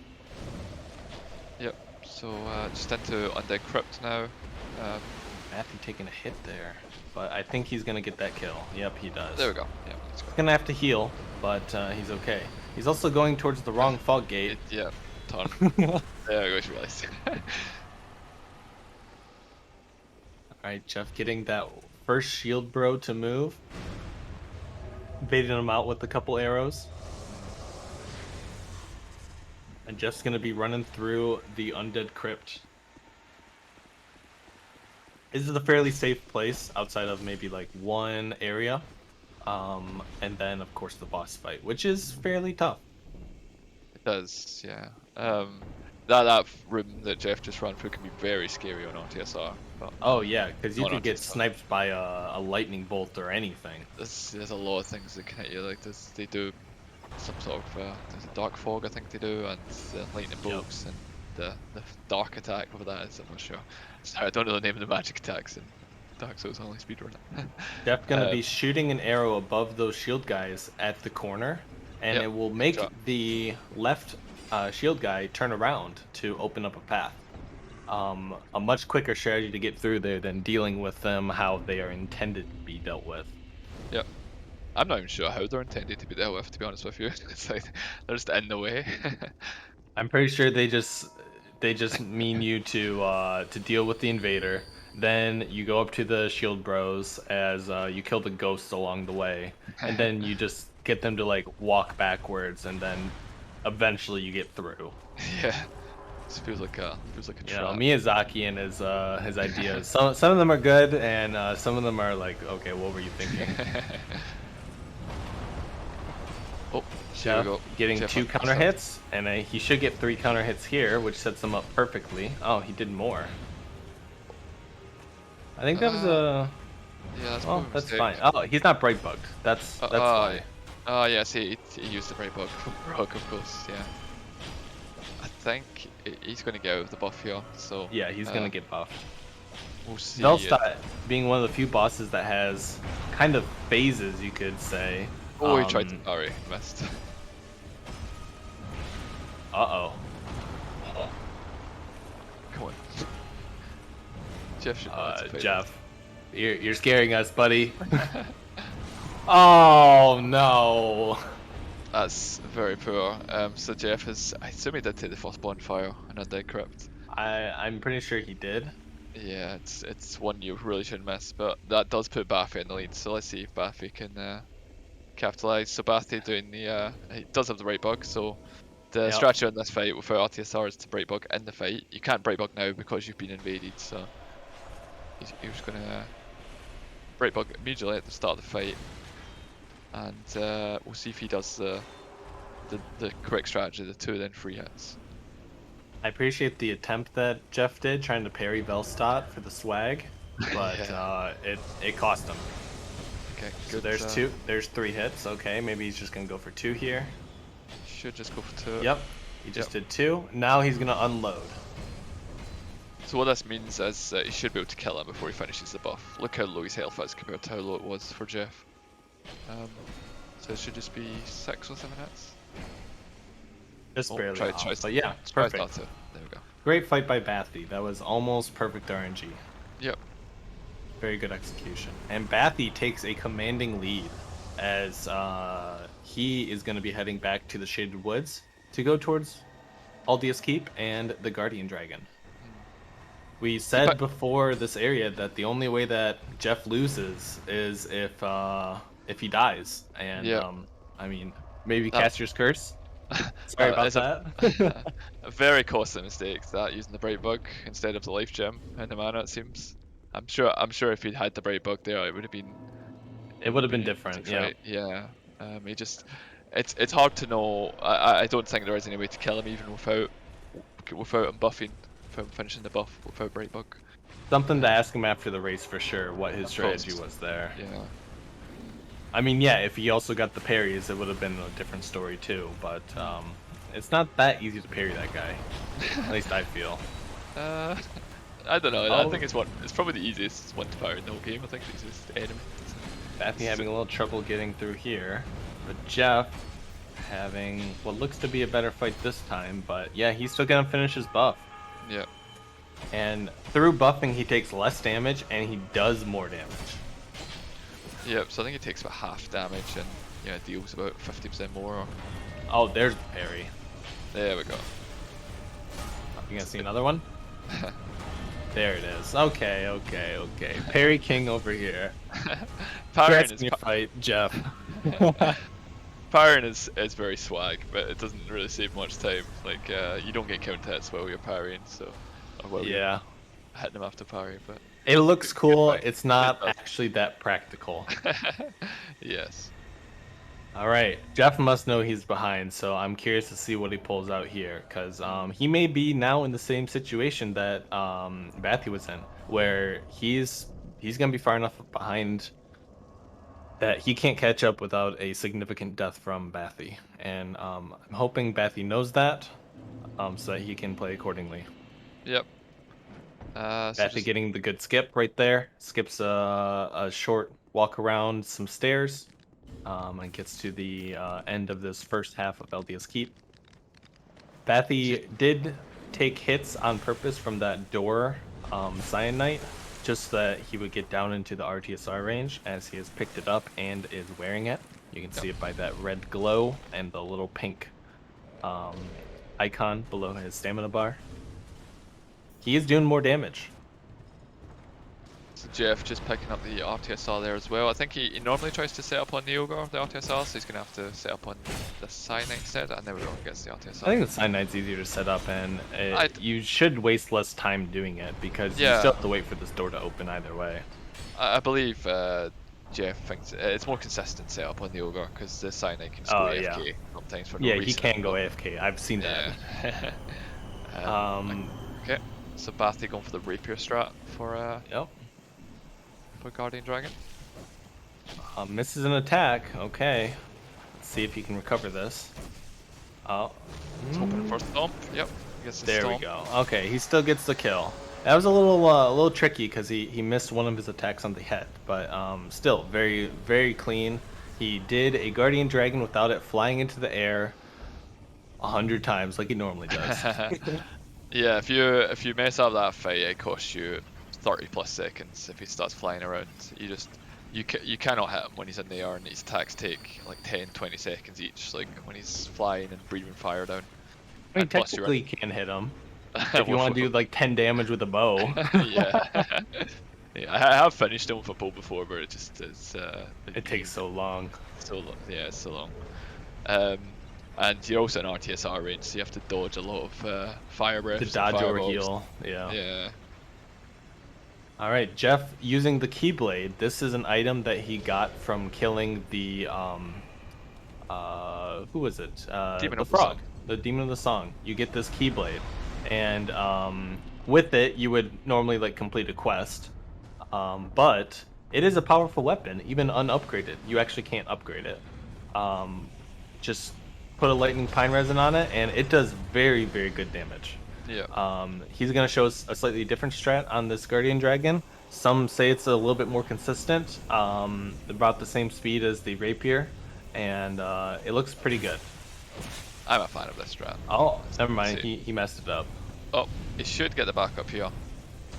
Yep. So just into Undead Crypt now. Matthew taking a hit there, but I think he's gonna get that kill. Yep, he does. There we go. Yeah, let's go. He's gonna have to heal, but he's okay. He's also going towards the wrong fog gate. Yeah, turn. There we go, she realized. Alright, Jeff getting that first shield bro to move. Baiting him out with a couple arrows. And Jeff's gonna be running through the undead crypt. This is a fairly safe place outside of maybe like one area. And then of course the boss fight, which is fairly tough. It does, yeah. That room that Jeff just ran through can be very scary on RTSR. But Oh yeah, because you not could get RTSR. sniped by a lightning bolt or anything. There's a lot of things that can hit you. Like they do some sort of there's a dark fog, I think they do, and the lightning bolts and the dark attack. Whatever that is, I'm not sure. Sorry, I don't know the name of the magic attacks in Dark Souls. Only speedrun it. Jeff gonna be shooting an arrow above those shield guys at the corner, and Yep. it will Good make job. the left shield guy turn around to open up a path. A much quicker strategy to get through there than dealing with them how they are intended to be dealt with. Yep. I'm not even sure how they're intended to be dealt with, to be honest with you. It's like they're just in the way. I'm pretty sure they just mean you to deal with the invader. Then you go up to the shield bros as you kill the ghosts along the way, and then you just get them to like walk backwards, and then eventually you get through. Yeah. This feels like a You know, trap. Miyazaki and his ideas. Some of them are good, and some of them are like, okay, what were you thinking? Oh, here we Jeff go. getting Jeff 2 on counter side. hits, and he should get 3 counter hits here, which sets him up perfectly. Oh, he did more. I think that was a. Yeah, that's Well, probably a that's mistake. fine. Oh, he's not bright bugged. That's why. Yeah, see, he used the brake bug, of course, yeah. I think he's going to get out of the buff here, so... Yeah, he's gonna get buffed. We'll see. Velstadt being one of the few bosses that has kind of phases, you could say. Oh, he tried to parry, missed. Uh-oh. Come on. Jeff should not have Jeff, you're scaring us, buddy. Oh no. That's very poor. So Jeff has... I assume he did take the first bonfire in Undead Crypt. I'm pretty sure he did. Yeah, it's one you really shouldn't miss, but that does put Baffy in the lead. So let's see if Baffy can capitalize. So Baffy doing the he does have the right bug. So the Yep. strategy in this fight without RTSR is to break bug in the fight. You can't break bug now because you've been invaded. So he was gonna break bug immediately at the start of the fight, and we'll see if he does the correct strategy, the 2 then 3 hits. I appreciate the attempt that Jeff did trying to parry Velstadt for the swag, but Yeah. it cost him. Okay. So Good. there's 3 hits. Okay, maybe he's just gonna go for 2 here. Should just go for 2. Yep, he Yep. just did 2. Now he's gonna unload. So what this means is he should be able to kill him before he finishes the buff. Look how low his health is compared to how low it was for Jeff. So it should just be 6 or 7 hits. Just Oh, barely off, tries but yeah, tries not perfect. to. There we go. Great fight by Bathy. That was almost perfect RNG. Yep. Very good execution. And Bathy takes a commanding lead as he is going to be heading back to the Shaded Woods to go towards Aldius Keep and the Guardian Dragon. Hmm. We He said before this area that the only way that Jeff loses is if he dies. And yeah. I mean, maybe That Caster's Curse. Sorry that about is a that. a very costly mistake. That using the bright bug instead of the life gem and the mana. It seems. I'm sure if he'd had the bright bug there, it would have been It it would would have have been been an easy different. Yeah. fight. Yeah. He just it's hard to know. I don't think there is any way to kill him even without him buffing, without him finishing the buff, without bright bug. Something to Um, ask him after the race for sure, what his of strategy course. was there. Yeah. I mean, yeah, if he also got the parries, it would have been a different story too, but Hmm. it's not that easy to parry that guy. At least I feel. uh, I don't know. I Oh, think it's probably the easiest one to power in the whole game. I think the easiest enemy. Bathy So, having a little trouble getting through here, but Jeff having what looks to be a better fight this time, but yeah, he's still gonna finish his buff. yeah. And through buffing, he takes less damage and he does more damage. Yep, so I think it takes about half damage and deals about 50% more. Oh, there's the parry. There we go. You gonna see another one? There it is. Okay, okay, okay. Parry King over here. Powering Congrats is on your fight, Jeff. powering is very swag, but it doesn't really save much time. Like you don't get counter hits while you're powering, so or while you're Yeah. hitting them after parry, but It looks good cool. fight. It's Good not stuff. actually that practical. Yes. All right. Jeff must know he's behind, so I'm curious to see what he pulls out here because Mm. he may be now in the same situation that Bathy was in, where he's gonna be far enough behind that he can't catch up without a significant death from Bathy, and I'm hoping Bathy knows that, so that he can play accordingly. Yep. So Bathy just getting the good skip right there. Skips a short walk around some stairs, and gets to the end of this first half of Eldia's Keep. see. Bathy did take hits on purpose from that door Cyanite, just so that he would get down into the RTSR range as he has picked it up and is wearing it. You can Yep. see it by that red glow and the little pink um, icon below his stamina bar. He is doing more damage. So Jeff just picking up the RTSR there as well. I think he normally tries to set up on the Ogre, the RTSR, so he's going to have to set up on the Cyanide instead, and there we go, gets the I RTSR. think the Cyanite's easier to set up, and I, you should waste less time doing it because you still yeah, have to wait for this door to open either way. I believe Jeff thinks it's more consistent setup on the Ogre, because the Cyanide can just go Oh yeah, AFK sometimes for no yeah, he reason. can go AFK. I've seen that. Yeah. Um, Okay, so Bathy going for the Rapier strat yep. for Guardian Dragon. Misses an attack. Okay, let's see if he can recover this. Oh, He's hoping for a stomp. Yep, gets the there we stomp. go. Okay, he still gets the kill. That was a little tricky because he missed one of his attacks on the head, but still very very clean. He did a Guardian Dragon without it flying into the air 100 times like he normally does. Yeah, if you mess up that fight, it costs you 30 plus seconds. If he starts flying around, you cannot hit him when he's in the air, and his attacks take like 10-20 seconds each. Like when he's flying and breathing fire down, I mean, and plus you're in. technically, you can hit him. if you want to do We're- like 10 damage with a bow. yeah. Yeah, I have finished them with a bow before, but it just is It takes so long. yeah, it's so long. And you're also in RTSR range, so you have to dodge a lot of fire To breaths and dodge or fireballs. heal. Yeah. Yeah. All right, Jeff using the Keyblade. This is an item that he got from killing the who was it? Demon The of the frog, Sun. the demon of the song. You get this Keyblade, and with it you would normally like complete a quest. But it is a powerful weapon, even unupgraded. You actually can't upgrade it. Um, just put a lightning pine resin on it, and it does very, very good damage. Yeah. He's gonna show us a slightly different strat on this guardian dragon. Some say it's a little bit more consistent, about the same speed as the rapier, and it looks pretty good. I'm a fan of this strat. Oh, never Let's mind. see. He messed it up. Oh, you should get the backup here.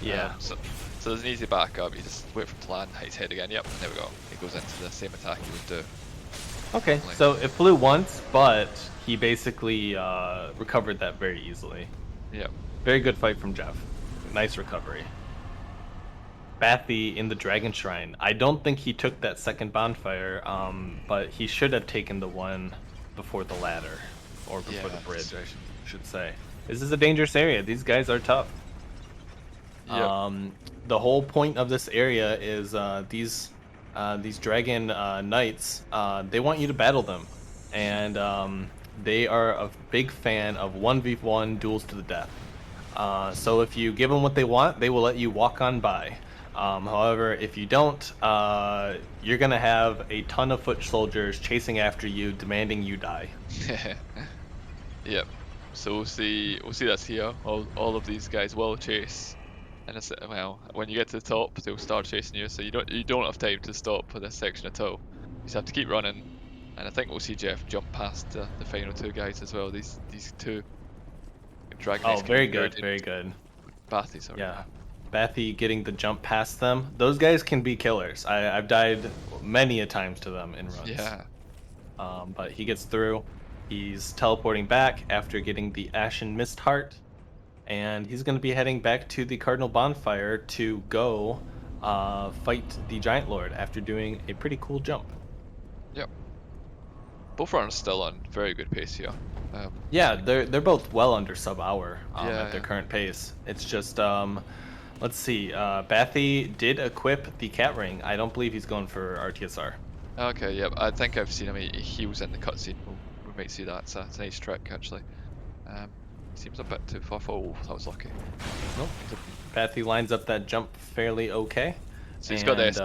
Yeah. So there's an easy backup. You just wait for him to land, hit his head again. Yep, there we go. He goes into the same attack he would do. Okay, so it flew once, but he basically recovered that very easily. Yep. Very good fight from Jeff. Nice recovery. Bathy in the Dragon Shrine. I don't think he took that second bonfire, but he should have taken the one before the ladder, or before the bridge, I should say. This is a dangerous area. These guys are tough. Yep. The whole point of this area is these dragon knights. They want you to battle them, and they are a big fan of 1v1 duels to the death. So if you give them what they want, they will let you walk on by. However, if you don't, you're gonna have a ton of foot soldiers chasing after you, demanding you die. Yep. So we'll see that's here. All of these guys will chase. And it's, well, when you get to the top, they'll start chasing you. So you don't have time to stop for this section at all. You just have to keep running. And I think we'll see Jeff jump past the final two guys as well. These two dragon. Oh, very good, very good. Bathy, sorry. Yeah. Bathy getting the jump past them. Those guys can be killers. I've died many a times to them in runs. Yeah. But he gets through. He's teleporting back after getting the Ashen Mist Heart. And he's going to be heading back to the Cardinal Bonfire to go fight the Giant Lord after doing a pretty cool jump. Yep. Both runners still on very good pace here. Yeah, they're both well under sub-hour at their Yeah. current pace. It's just, let's see, Bathy did equip the Cat Ring. I don't believe he's going for RTSR. Okay, yep. I think I've seen him. He was in the cutscene. We might see that. It's a nice trick, actually. Seems a bit too far. Oh, that was lucky. Nope. Bathy lines up that jump fairly okay. So he's got this,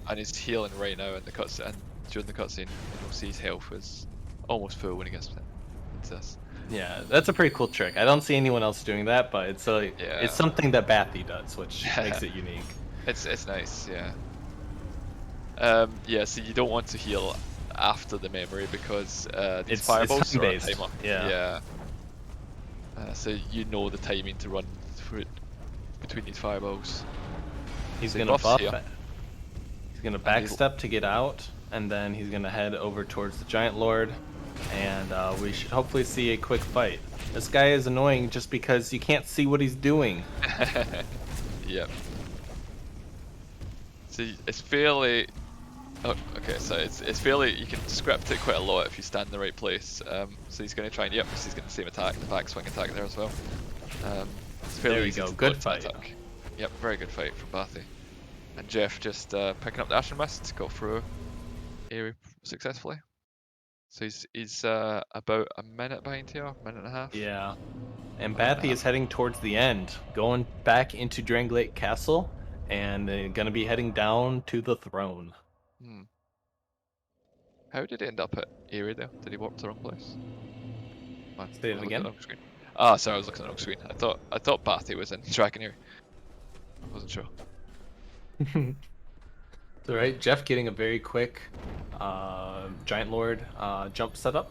and he's healing right now in the cutscene. And during the cutscene, and you'll see his health is almost full when he gets into this. Yeah, that's a pretty cool trick. I don't see anyone else doing that, but it's something that Bathy does, which makes it unique. It's nice, yeah. Yeah, so you don't want to heal after the memory because these fireballs are on a timer. Yeah. So you know the timing to run through it between these fireballs. He's So gonna buff here. it. He's gonna backstep to get out, and then he's gonna head over towards the Giant Lord, and we should hopefully see a quick fight. This guy is annoying just because you can't see what he's doing. Yep. So it's fairly. Oh, okay, so it's fairly. You can script it quite a lot if you stand in the right place. So he's going to try and he's going to the same attack, the backswing attack there as well. It's fairly There you easy go, to good dodge fight. that attack. Yep, very good fight from Bathy. And Jeff just picking up the Ashen Mist, got through area successfully. So he's about a minute behind here, minute and a half. Yeah. And Minute and a Bathy is half. heading towards the end, going back into Dranglake Castle, and they're gonna be heading down to the throne. Hmm. How did he end up at area there? Did he warp to the wrong place? Say it Am I looking at again. the wrong screen? Ah, sorry, I was looking at the wrong screen. I thought Bathy was in Dragon area. I wasn't sure. It's alright, Jeff getting a very quick Giant Lord jump setup.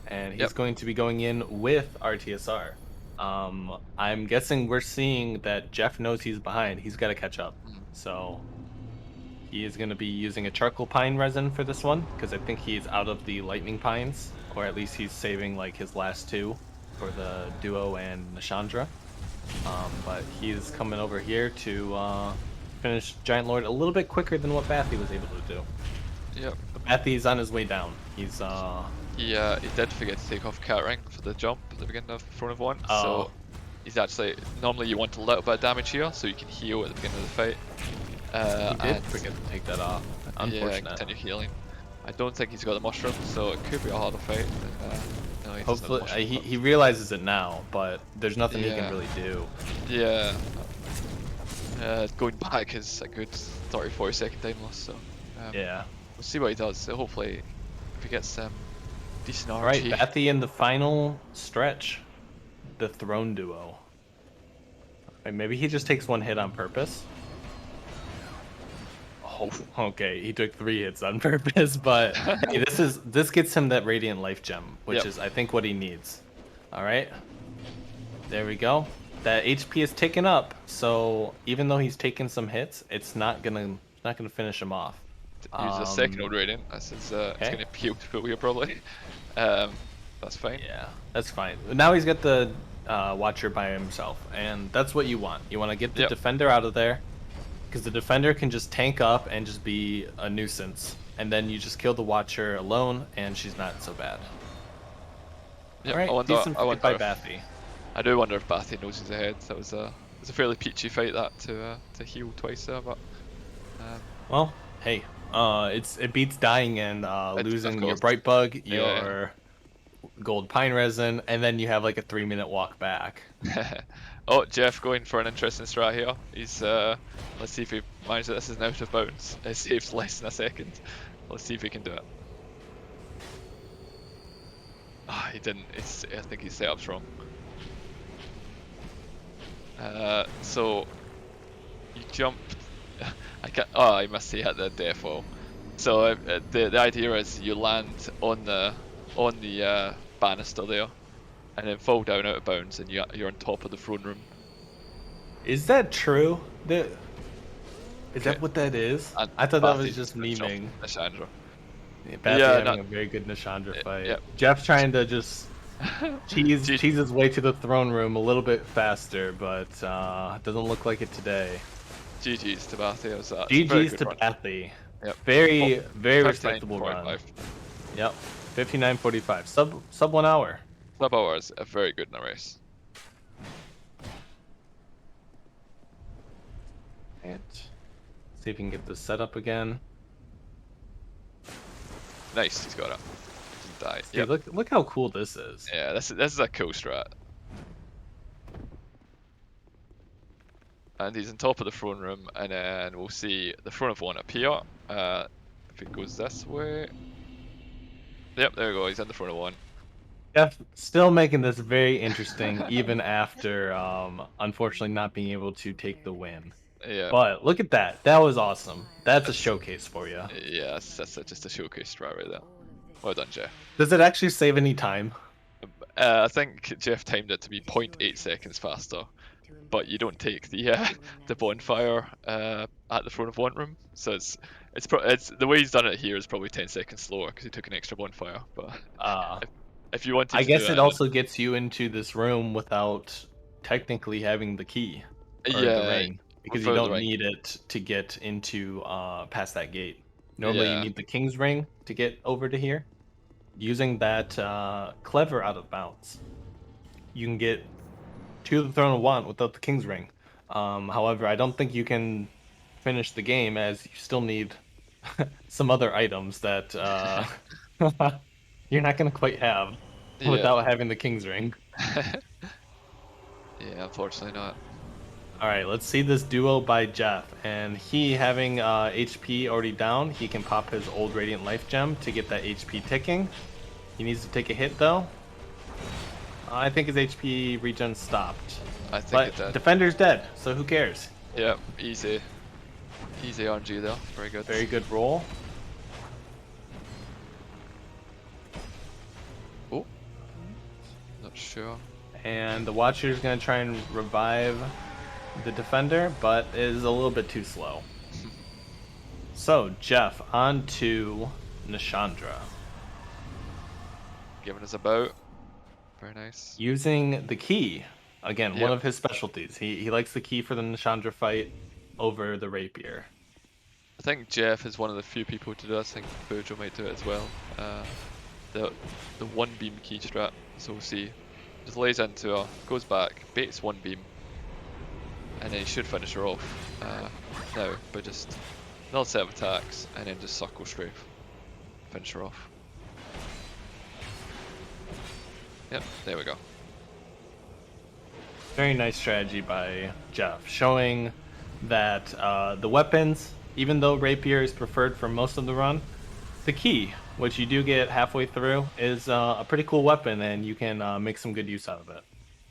And he's going to be going in with RTSR. I'm guessing we're seeing that Jeff knows he's behind. He's got to catch up. So he is going to be using a charcoal pine resin for this one, because I think he's out of the lightning pines, or at least he's saving like his last two for the duo and Nashandra. But he's coming over here to finish Giant Lord a little bit quicker than what Bathy was able to do. Yep. But Bathy's on his way down. He's He did forget to take off Cat Ring for the jump at the beginning of front of one, oh, so he's actually normally you want a little bit of damage here so you can heal at the beginning of the fight. he did And forget to take that off. yeah, Unfortunate. continue healing. I don't think he's got the mushroom, so it could be a harder fight. No, he doesn't have the Hopefully, mushroom. he realizes it now, but there's nothing he can Yeah, really do. yeah. Going back is a good 30-40 second time loss, so Yeah. we'll see what he does. So hopefully, if he gets decent All right, RNG. Bathy in the final stretch, the Throne Duo. Right, maybe he just takes one hit on purpose. Oh, okay, he took 3 hits on purpose, but hey, this gets him that Radiant Life Gem, which Yep. is I think what he needs. All right, there we go. That HP is ticking up, so even though he's taking some hits, it's not gonna finish him off. Use a second old radiant. It's Okay. gonna peel to people here probably. Um, that's fine. Yeah, that's fine. Now he's got the Watcher by himself, and that's what you want. You want to get the Yep. defender out of there, because the defender can just tank up and just be a nuisance, and then you just kill the Watcher alone, and she's not so bad. All Yep. right, decent I fight by wonder if Bathy. I do wonder if Bathy knows he's ahead. That was a fairly peachy fight that to heal twice there, but um, Well, hey, it beats dying and of losing your course. Bright Bug, Yeah. your Gold Pine Resin, and then you have like a 3-minute walk back. Oh, Jeff going for an interesting strat here. He's let's see if he manages. This is an out of bounds. It saves less than a second. Let's see if he can do it. Ah, he didn't. I think his setup's wrong. So you jumped. I can't. Oh, I must say at the defo. So the idea is you land on the banister there, and then fall down out of bounds, and you're on top of the throne room. Is that true? Is Okay. that what that is? And I thought that was Bathy's just finished off memeing. Lysandra. Yeah, Bathy Yeah, having a very good Nashandra fight. yeah. Jeff's trying to just G- cheese his way to the throne room a little bit faster, but doesn't look like it today. GG's to Bathy. It was a very GG's good to run. Bathy. Yep. Very, very 59, respectable run. 45. Yep. 59:45. Sub 1 hour. Club hours, a very good in a race. And see if we can get this set up again. Nice, he's got it. Didn't die. See, Yep. look how cool this is. Yeah, this is a cool strat. And he's on top of the throne room, and then we'll see the front of one appear. If it goes this way. Yep, there we go. He's on the front of one. Jeff still making this very interesting, even after unfortunately not being able to take the win. Yeah. But look at that. That was awesome. That's a That's- showcase for you. Yeah, that's just a showcase strat right there. Well done, Jeff. Does it actually save any time? I think Jeff timed it to be 0.8 seconds faster, but you don't take the bonfire at the front of one room, so it's the way he's done it here is probably 10 seconds slower because he took an extra bonfire. But Uh, if you wanted I to do guess it, it also gets you into this room without technically having the key or the yeah, ring, because you without the don't ring, need it to get into past that gate. Normally you yeah, need the king's ring to get over to here. Using that clever out of bounds, you can get to the throne of want without the king's ring. However, I don't think you can finish the game, as you still need some other items that you're not gonna quite have yeah, without having the king's ring. yeah. Unfortunately not. All right, let's see this duo by Jeff, and he having HP already down, he can pop his old Radiant Life Gem to get that HP ticking. He needs to take a hit though. I think his HP regen stopped, I think but it did. Defender's dead, so who cares? Yeah, easy RNG there. Very good. Very good roll. Oh, not sure. And the Watcher's gonna try and revive the Defender, but is a little bit too slow. So, Jeff, on to Nishandra. Giving us a boat. Very nice. Using the key Again, one Yep. of his specialties. He likes the key for the Nishandra fight over the rapier. I think Jeff is one of the few people to do this. I think Bojo might do it as well. The the one beam key strat. So we'll see. Just lays into her, goes back, baits one beam, and then he should finish her off now, but just another set of attacks, and then just circle strafe, finish her off. Yep, there we go. Very nice strategy by Jeff, showing that the weapons, even though rapier is preferred for most of the run, the key, which you do get halfway through, is a pretty cool weapon, and you can make some good use out of it.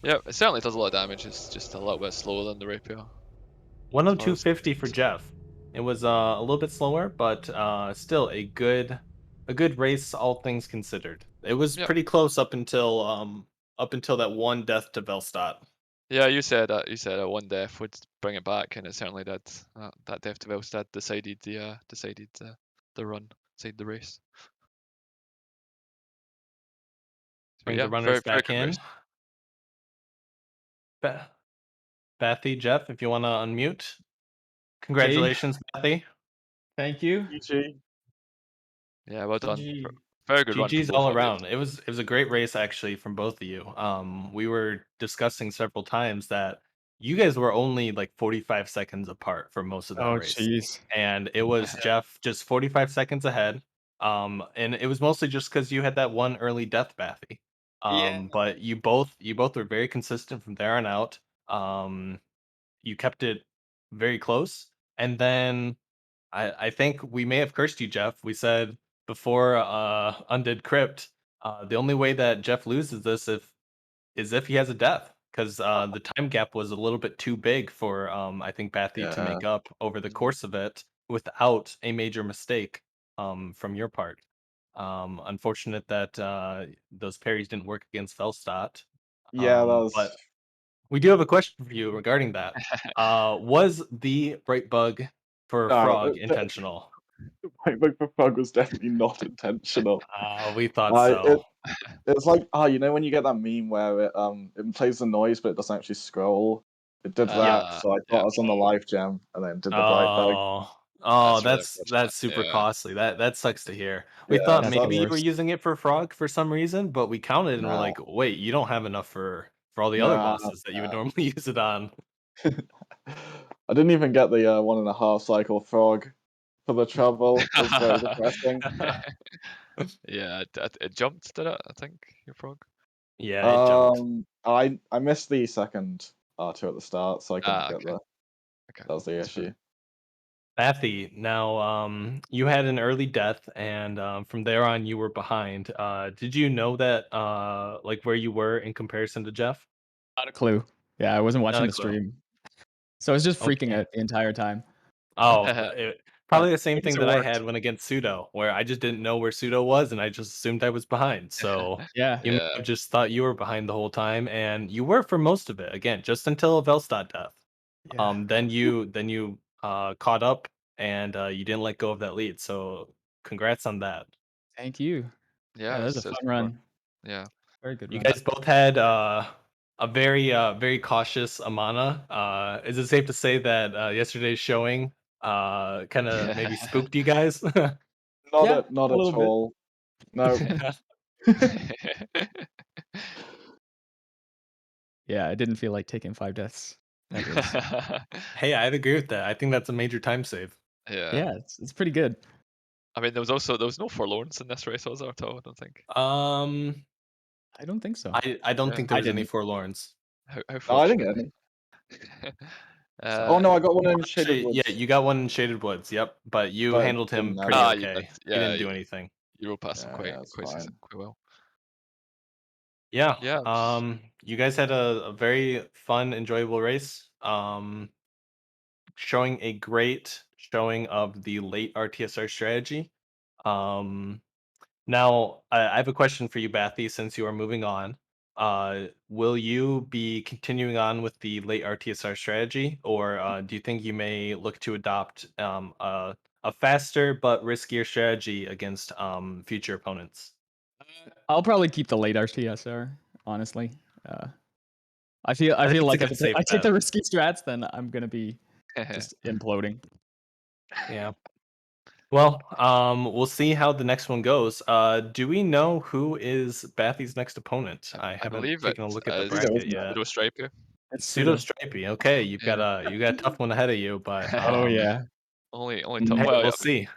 Yep, it certainly does a lot of damage. It's just a little bit slower than the rapier, as far as 102.50 for Jeff. It was a little bit slower, but still a good race, all things considered. It was Yep. pretty close up until that one death to Velstadt. Yeah, you said one death would bring it back, and it certainly did. That death to Velstad decided the run, decided the race. But Bring the yeah, runners very very back good race. in. Ba- Bathy, Jeff, if you want to unmute. Hey, Congratulations, Bathy. thank you. GG. Yeah, well done. GG. Very good run from GG's both all of you. around. It was a great race actually from both of you. We were discussing several times that you guys were only like 45 seconds apart for most of that Oh, race. jeez. And it was Jeff just 45 seconds ahead. And it was mostly just because you had that one early death Bathy. Yeah. But you both were very consistent from there on out. You kept it very close. And then I think we may have cursed you, Jeff. We said before Undead Crypt, the only way that Jeff loses this if he has a death, because the time gap was a little bit too big for I think Bathy to Yeah. make up over the Mhm. course of it without a major mistake from your part. Unfortunate that those parries didn't work against Felstadt. Yeah, that was But we do have a question for you regarding that. Was the bright bug for no, Frog intentional? the bug was definitely not intentional. We thought I so. it's like you know when you get that meme where it plays the noise but it doesn't actually scroll. It did Yep. that, so I thought Yeah, I was on the live gem and then did the bright bug. Oh. Oh, that's really that's unfortunate. super Yeah, costly. That sucks to hear. We Yeah, thought That's the maybe you were worst. using it for Frog for some reason, but we counted and we're nah, like, "Wait, you don't have enough for all the other nah, bosses that you would nah. normally use it on." I didn't even get the 1.5 cycle frog for the trouble. It was very depressing. yeah. It jumped, did it? I think your frog. Yeah, it jumped. I missed the second R2 at the start, so I couldn't Ah, get okay, the. okay, That was the that's fair. issue. Bathy, now you had an early death and from there on you were behind. Did you know that like where you were in comparison to Jeff? Not a clue. Yeah, I wasn't Not watching a the clue. stream. So I was just freaking Okay. out the entire time. Oh, But probably the I same guess thing it that I worked. had when against Pseudo, where I just didn't know where Pseudo was and I just assumed I was behind. So Yeah. you may Yeah, have just thought you were behind the whole time, and you were for most of it. Again, just until Velstadt death. Yeah. Then you caught up and you didn't let go of that lead. So congrats on that. Thank you. Yeah, yeah. that was a It's fun good run. run. Yeah. Very good You run. guys both had a very cautious Amana. Is it safe to say that yesterday's showing kind of maybe spooked you guys? Yeah, Not a at little bit. all. No. Yeah, I didn't feel like taking 5 deaths. That was Hey, I'd agree with that. I think that's a major time save. Yeah. yeah, it's pretty good. I mean, there was no forlorns in this race, was there at all? I don't think. Um, I don't think so. I don't Yeah. think there I was any didn't. forlorns. How No, I didn't fortunate. get any. Oh uh, no, I got one in Shaded Actually, yeah, Woods, you got one in Shaded Woods. Yep, but you but it handled didn't him pretty matter. you did. okay. He Yeah, didn't do anything. you rode past them Yeah, yeah, it's fine. quite well. Yeah. Yeah. It was- You guys had a very fun, enjoyable race. Showing a great showing of the late RTSR strategy. Um, Now, I have a question for you, Bathy, since you are moving on. Will you be continuing on with the late RTSR strategy, or do you think you may look to adopt a faster but riskier strategy against future opponents? I'll probably keep the late RTSR, honestly. Uh, I feel think like it's a if good safe I take the bet. risky strats, then I'm gonna be just imploding. Yeah. Well, we'll see how the next one goes. Do we know who is Bathy's next opponent? I I haven't believe taken a it's look at the Pseudo, bracket isn't it? yet. Pseudo Striper. It's Pseudo pseudo. Stripey. Okay, you've got a tough one ahead of you, but Oh yeah. Only top. hey, Well, we'll see.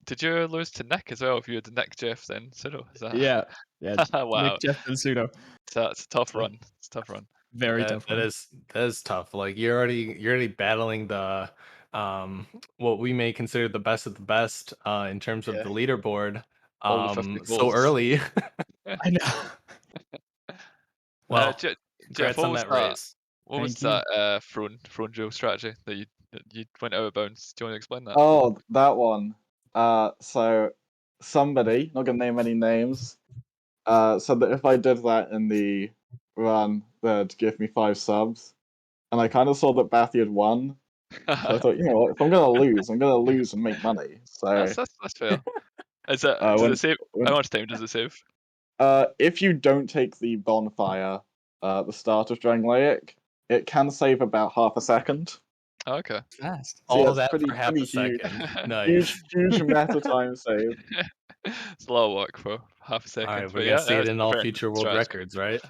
did you lose to Nick as well? If you had the Nick Jeff, then Pseudo. Is that? Yeah. Yeah. Wow. Nick, Jeff, and pseudo. It's a tough So- run. It's a tough run. Very That tough one. that is tough. Like you're already battling the what we may consider the best of the best in terms of Yeah. the leaderboard All the 50 so votes. early. I know. Well, Jeff, congrats what on was that that? race. What was Thank you. that throne duel strategy that you went out of bounds? Do you want to explain that? Oh, that one. So somebody, not gonna name any names, said that if I did that in the run, they'd give me 5 subs. And I kind of saw that Bathy had won, so I thought, you know what, if I'm gonna lose, I'm gonna lose and make money. So that's fair. Is it? Does when, it save? when How much time does it save? if you don't take the bonfire at the start of Drangleic, it can save about half a second. Oh, okay. Fast. So yeah, All it's that pretty for half a huge. second. Huge, Nice. huge meta time save. It's a lot of work for half a All second. right, we're But gonna yeah, see it it's in a all fair future world strategy. records, right?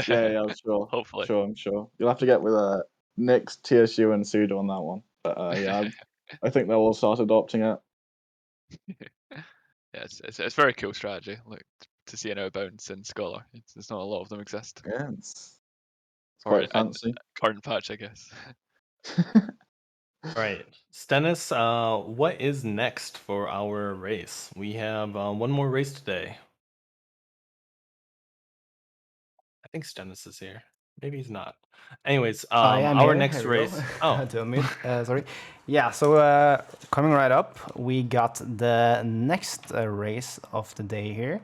Yeah, sure. Hopefully. Sure, I'm sure. You'll have to get with Nyx, TSU, and Sudo on that one. But yeah, I think they'll all start adopting it. Yeah, it's very cool strategy. Like to see an outbounds in Scholar. It's not a lot of them exist. Yeah, it's Or quite in fancy. current patch, I guess. All right, Stennis, what is next for our race? We have one more race today. I think Stennis is here. Maybe he's not. Anyways, I am our here. next Here we race. go. Oh, To unmute. Sorry. Yeah. So coming right up, we got the next race of the day here,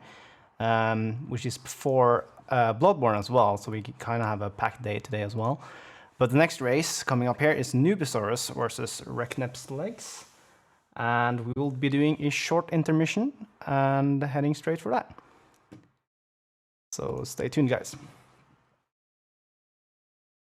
which is before Bloodborne as well. So we kind of have a packed day today as well. But the next race coming up here is Nubisaurus versus Reknep's Legs, and we will be doing a short intermission and heading straight for that. So stay tuned, guys.